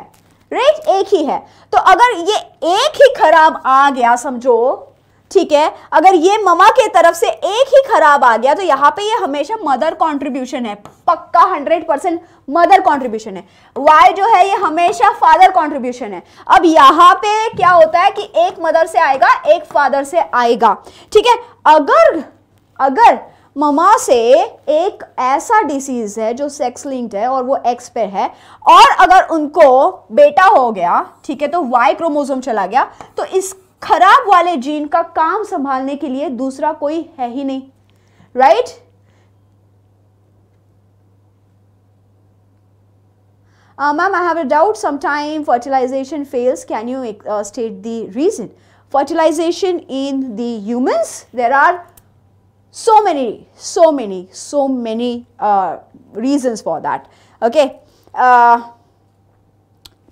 राइट, एक ही है। तो अगर ये एक ही खराब आ गया समझो, ठीक है, अगर ये ममा के तरफ से एक ही खराब आ गया तो यहाँ पे ये हमेशा मदर कंट्रीब्यूशन है, पक्का 100% मदर कंट्रीब्यूशन है। वाई जो है ये हमेशा फादर कंट्रीब्यूशन है। अब यहाँ पे क्या होता है कि एक मदर से आएगा, एक फादर से आएगा, ठीक है। अगर ममा से एक ऐसा डिसीज है जो सेक्स लिंक्ड है और वो एक्स पे है, और अगर उनको बेटा हो गया, ठीक है, तो वाई क्रोमोसोम चला गया, तो इस खराब वाले जीन का काम संभालने के लिए दूसरा कोई है ही नहीं, right? Ma'am, I have a doubt. Sometime fertilization fails. Can you state the reason? Fertilization in the humans, there are so many reasons for that. Okay.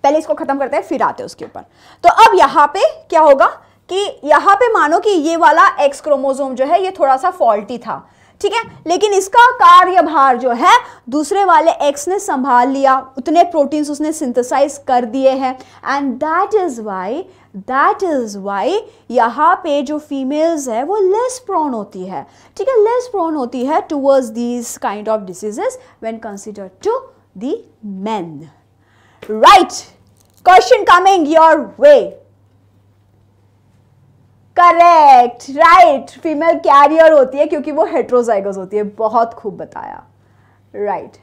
पहले इसको खत्म करते हैं फिर आते हैं उसके ऊपर। तो अब यहाँ पे क्या होगा कि यहाँ पे मानो कि ये वाला एक्स क्रोमोसोम जो है ये थोड़ा सा फॉल्टी था, ठीक है, लेकिन इसका कार्यभार जो है दूसरे वाले एक्स ने संभाल लिया, उतने प्रोटीन्स उसने सिंथेसाइज कर दिए हैं, एंड दैट इज वाई यहाँ पे जो फीमेल्स है वो लेस प्रोन होती है, ठीक है, लेस प्रोन होती है towards these kind of diseases when considered to the men, right? Question coming your way. Correct, right, female carrier होती है क्योंकि वो हेट्रोजाइगस होती है, बहुत खूब बताया, right.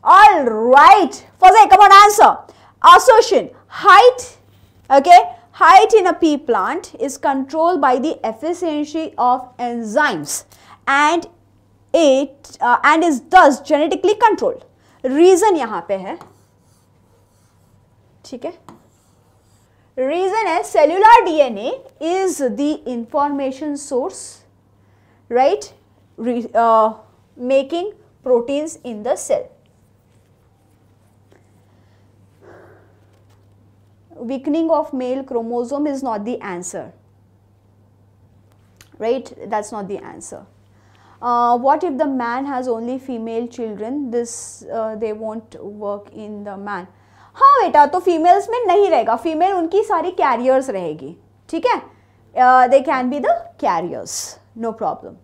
All right, for come on answer. Assertion, height, okay, height in a pea plant is controlled by the efficiency of enzymes and is thus genetically controlled. Reason यहाँ पे है, ठीक है, reason है cellular DNA is the information source, right, making proteins in the cell. Weakening of male chromosome is not the answer, right? That's not the answer. What if the man has only female children? This they won't work in the man. हाँ बेटा, तो females में नहीं रहेगा, female उनकी सारी carriers रहेगी, ठीक है, they can be the carriers, no problem.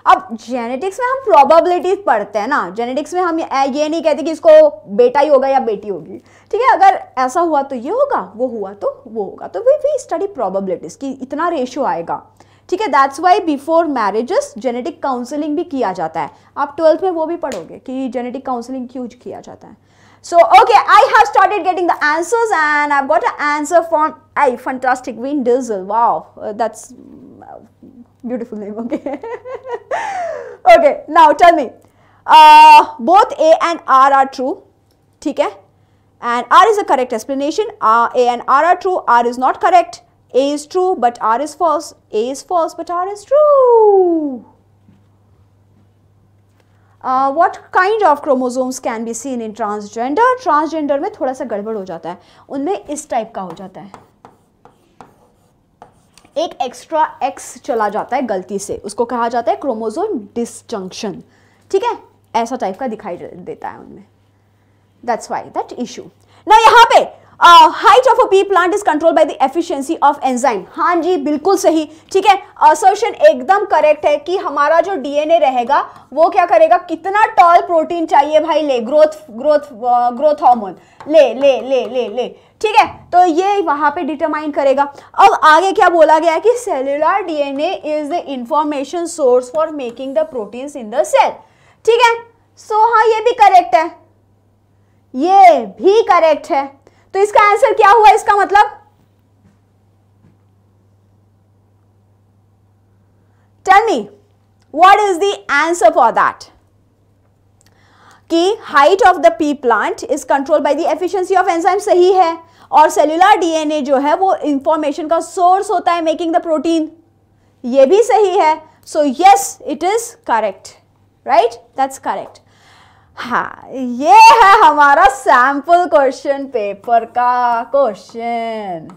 अब जेनेटिक्स में हम प्रोबेबिलिटीज पढ़ते हैं ना, जेनेटिक्स में हम ये नहीं कहते कि इसको बेटा ही होगा या बेटी होगी, ठीक है, अगर ऐसा हुआ तो ये होगा, वो हुआ तो वो होगा, तो वी स्टडी प्रोबेबिलिटीज कि इतना रेशियो आएगा, ठीक है। That's why before marriages genetic counselling भी किया जाता है, आप 12th में वो भी पढ़ोगे कि जेनेटिक काउंसलिंग क्यों किया जाता है। So okay, I have started getting the answers and I've got an answer from fantastic Vin Diesel. Wow, that's beautiful name. Okay. Okay, now tell me, both A and R are true, ठीक है, and R is a correct explanation. A and R are true. R is not correct. A is true, but R is false. A is false, but R is true. What kind of chromosomes can be seen in transgender? Transgender में थोड़ा सा गड़बड़ हो जाता है, उनमें इस type का हो जाता है, एक एक्स्ट्रा एक्स चला जाता है गलती से, उसको कहा जाता है क्रोमोसोम डिसजंक्शन, ठीक है, ऐसा टाइप का दिखाई देता है उनमें, दैट्स व्हाई दैट इशू। ना यहाँ पे height of a P plant is control by the efficiency of enzyme, हाँ जी बिल्कुल सही, ठीक है, असर्शन एकदम करेक्ट है कि हमारा जो डीएनए रहेगा वो क्या करेगा, कितना टॉल प्रोटीन चाहिए भाई, ले ग्रोथ हार्मोन ले ले ले ले ले, ठीक है, तो ये वहां पे डिटरमाइन करेगा। अब आगे क्या बोला गया है कि cellular DNA is the information source for making the proteins in the cell, ठीक है, सो हाँ ये भी करेक्ट है, ये भी करेक्ट है, तो इसका आंसर क्या हुआ, इसका मतलब tell me what is the answer for that, कि height of the pea plant is control by the efficiency of enzyme सही है, और सेल्यूलर डीएनए जो है वो इंफॉर्मेशन का सोर्स होता है मेकिंग द प्रोटीन, ये भी सही है, so yes it is correct, right, that's correct. हाँ, ये है हमारा सैंपल क्वेश्चन पेपर का क्वेश्चन।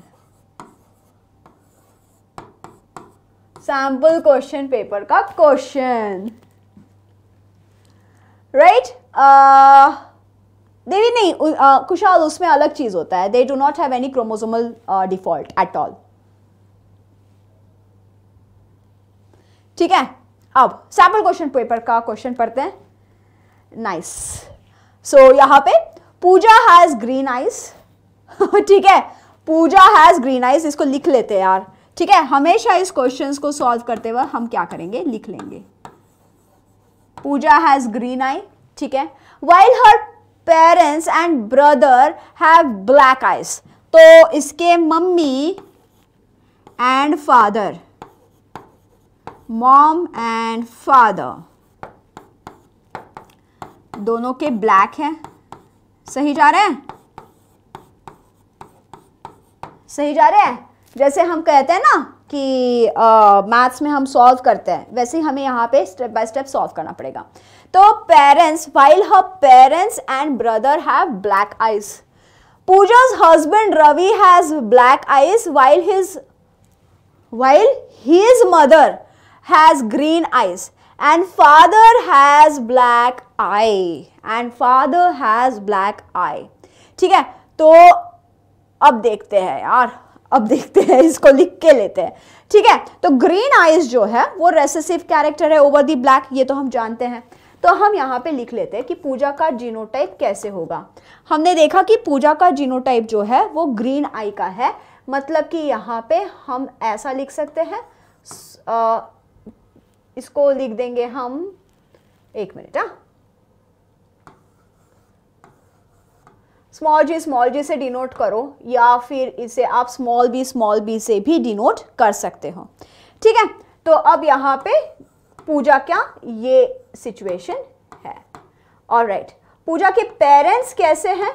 सैम्पल क्वेश्चन पेपर का क्वेश्चन, राइट। देवी नहीं, कुशाल, उसमें अलग चीज होता है। They do not have any chromosomal default at all. ठीक है, अब सैम्पल क्वेश्चन पेपर का क्वेश्चन पढ़ते हैं। नाइस। सो यहां पे पूजा हैज ग्रीन आइज। ठीक है, पूजा हैज ग्रीन आइज, इसको लिख लेते हैं यार। ठीक है, हमेशा इस क्वेश्चंस को सॉल्व करते वक्त हम क्या करेंगे, लिख लेंगे। पूजा हैज ग्रीन आई, ठीक है। While her parents and brother have black eyes, तो इसके mummy and father, mom and father दोनों के ब्लैक हैं। सही जा रहे हैं, सही जा रहे हैं। जैसे हम कहते हैं ना कि मैथ्स में हम सॉल्व करते हैं, वैसे ही हमें यहाँ पे स्टेप बाय स्टेप सॉल्व करना पड़ेगा। तो parents, while her parents and brother have black eyes, पूजा's husband Ravi has black eyes while his mother has green eyes and father has black eye, and father has black eye। ठीक है, तो अब देखते हैं यार, अब देखते हैं, इसको लिख के लेते हैं। ठीक है, तो ग्रीन आइज जो है वो रेसेसिव कैरेक्टर है ओवर दी ब्लैक, ये तो हम जानते हैं। तो हम यहाँ पे लिख लेते हैं कि पूजा का जीनोटाइप कैसे होगा। हमने देखा कि पूजा का जीनोटाइप जो है वो ग्रीन आई का है, मतलब कि यहाँ पे हम ऐसा लिख सकते हैं, इसको लिख देंगे हम, एक मिनट, स्मॉल जी से डिनोट करो, या फिर इसे आप स्मॉल बी से भी डिनोट कर सकते हो। ठीक है, तो अब यहाँ पे पूजा क्या, ये सिचुएशन है। ऑलराइट, पूजा के पेरेंट्स कैसे हैं?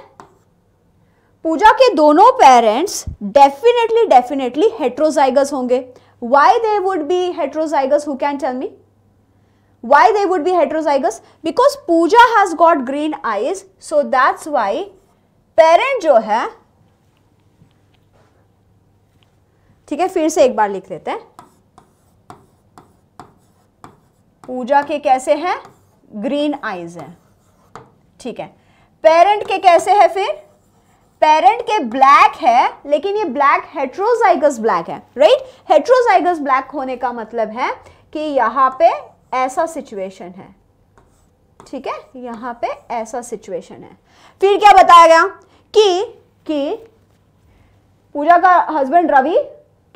पूजा के दोनों पेरेंट्स डेफिनेटली हेट्रोजाइगस होंगे। Why they would be heterozygous? Who can tell me why they would be heterozygous? Because Pooja has got green eyes, so that's why parent जो है, ठीक है, फिर से एक बार लिख लेते हैं। पूजा के कैसे हैं? ग्रीन आईज हैं। ठीक है, पेरेंट के कैसे है? फिर पेरेंट के ब्लैक है, लेकिन ये ब्लैक हेट्रोजाइगस ब्लैक है, राइट। हेट्रोजाइगस ब्लैक होने का मतलब है कि यहां पे ऐसा सिचुएशन है। ठीक है, यहां पे ऐसा सिचुएशन है। फिर क्या बताया गया कि पूजा का हस्बैंड रवि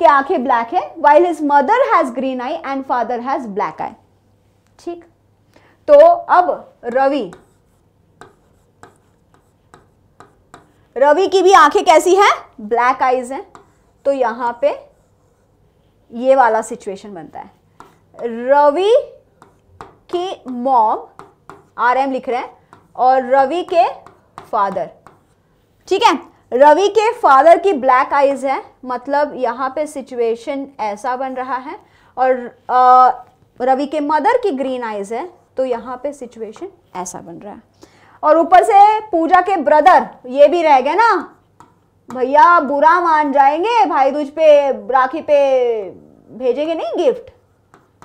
के आंखें ब्लैक है, while his mother has green eye and father has black eye। ठीक, तो अब रवि की भी आंखें कैसी हैं? ब्लैक आईज हैं। तो यहां पे ये वाला सिचुएशन बनता है। रवि की मॉम, RM लिख रहे हैं, और रवि के फादर, ठीक है, रवि के फादर की ब्लैक आईज है, मतलब यहां पे सिचुएशन ऐसा बन रहा है, और रवि के मदर की ग्रीन आईज है, तो यहां पे सिचुएशन ऐसा बन रहा है। और ऊपर से पूजा के ब्रदर, ये भी रह गए ना भैया, बुरा मान जाएंगे, भाई दूज पे, राखी पे भेजेंगे नहीं गिफ्ट,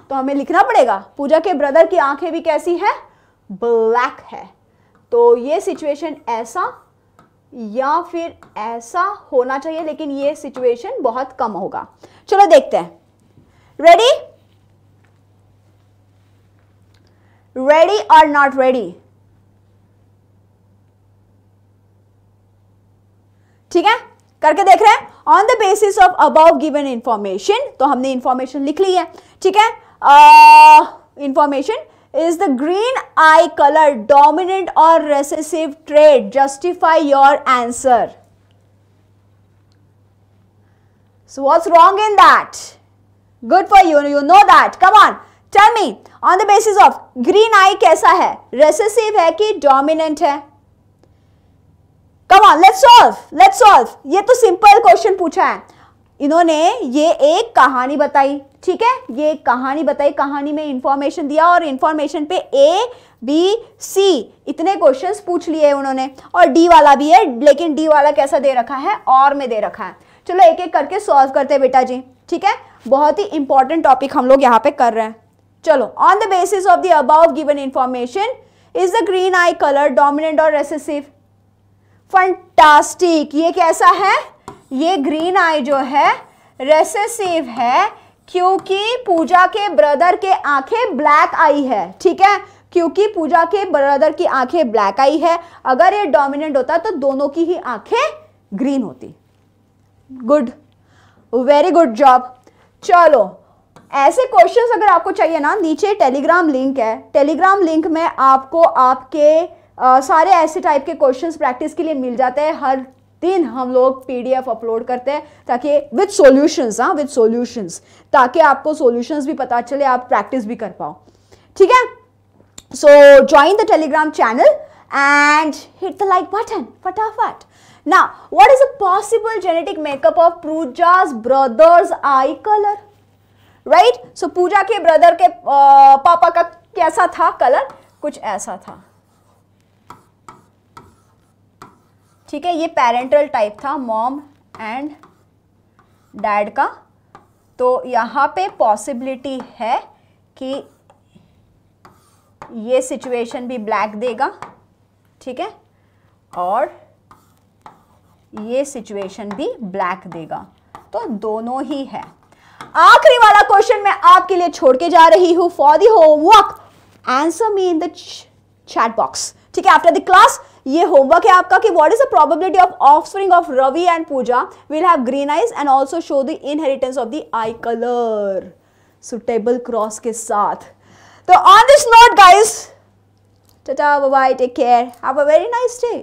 तो हमें लिखना पड़ेगा पूजा के ब्रदर की आंखें भी कैसी है? ब्लैक है। तो ये सिचुएशन ऐसा या फिर ऐसा होना चाहिए, लेकिन ये सिचुएशन बहुत कम होगा। चलो देखते हैं। रेडी? रेडी और नॉट रेडी? ठीक है, करके देख रहे हैं। On the basis of above given information, तो हमने इंफॉर्मेशन लिख ली है। ठीक है, information is the green eye color dominant or recessive trait? Justify your answer. So what's wrong in that? Good for you, you know that. Come on, tell me, on the basis of green eye कैसा है? Recessive है कि dominant है? Come on, let's solve. ये तो simple question पूछा है इन्होंने। ये एक कहानी बताई, ठीक है, ये एक कहानी बताई, कहानी में इंफॉर्मेशन दिया, और इंफॉर्मेशन पे A, B, C इतने क्वेश्चंस पूछ लिए उन्होंने, और D वाला भी है, लेकिन D वाला कैसा दे रखा है? और में दे रखा है। चलो एक एक करके सॉल्व करते हैं बेटा जी, ठीक है। बहुत ही इंपॉर्टेंट टॉपिक हम लोग यहाँ पे कर रहे हैं। चलो, on the basis of the above given information is the green I colour dominant और रेसेसिव? फंटास्टिक, ये कैसा है? ये ग्रीन आई जो है रेसेसिव है, क्योंकि पूजा के ब्रदर के आंखें ब्लैक आई है, ठीक है, क्योंकि पूजा के ब्रदर की आंखें ब्लैक आई है। अगर ये डोमिनेंट होता तो दोनों की ही आंखें ग्रीन होती। Good, very good job. चलो, ऐसे क्वेश्चंस अगर आपको चाहिए ना, नीचे टेलीग्राम लिंक है, टेलीग्राम लिंक में आपको आपके सारे ऐसे टाइप के क्वेश्चंस प्रैक्टिस के लिए मिल जाते हैं। हर दिन हम लोग पीडीएफ अपलोड करते हैं ताकि विद सॉल्यूशंस, विद सॉल्यूशंस, ताकि आपको सॉल्यूशंस भी पता चले, आप प्रैक्टिस भी कर पाओ, ठीक है। सो join the Telegram channel and hit the like button फटाफट। Now, what is a possible genetic makeup of Pooja's brother's eye color? Right? So पूजा के ब्रदर के पापा का कैसा था कलर? कुछ ऐसा था, ठीक है। ये पेरेंटल टाइप था, मॉम एंड डैड का। तो यहाँ पे पॉसिबिलिटी है कि ये सिचुएशन भी ब्लैक देगा, ठीक है, और ये सिचुएशन भी ब्लैक देगा, तो दोनों ही है। आखिरी वाला क्वेश्चन मैं आपके लिए छोड़ के जा रही हूं for the homework. Answer me in the chat box, ठीक है, आफ्टर द क्लास। ये होमवर्क है आपका कि what is the probability of offspring of Ravi and Pooja will have green eyes and also show the inheritance of the eye colour suitable cross के साथ। तो on this note guys, tata, bye bye, take care, have a very nice day.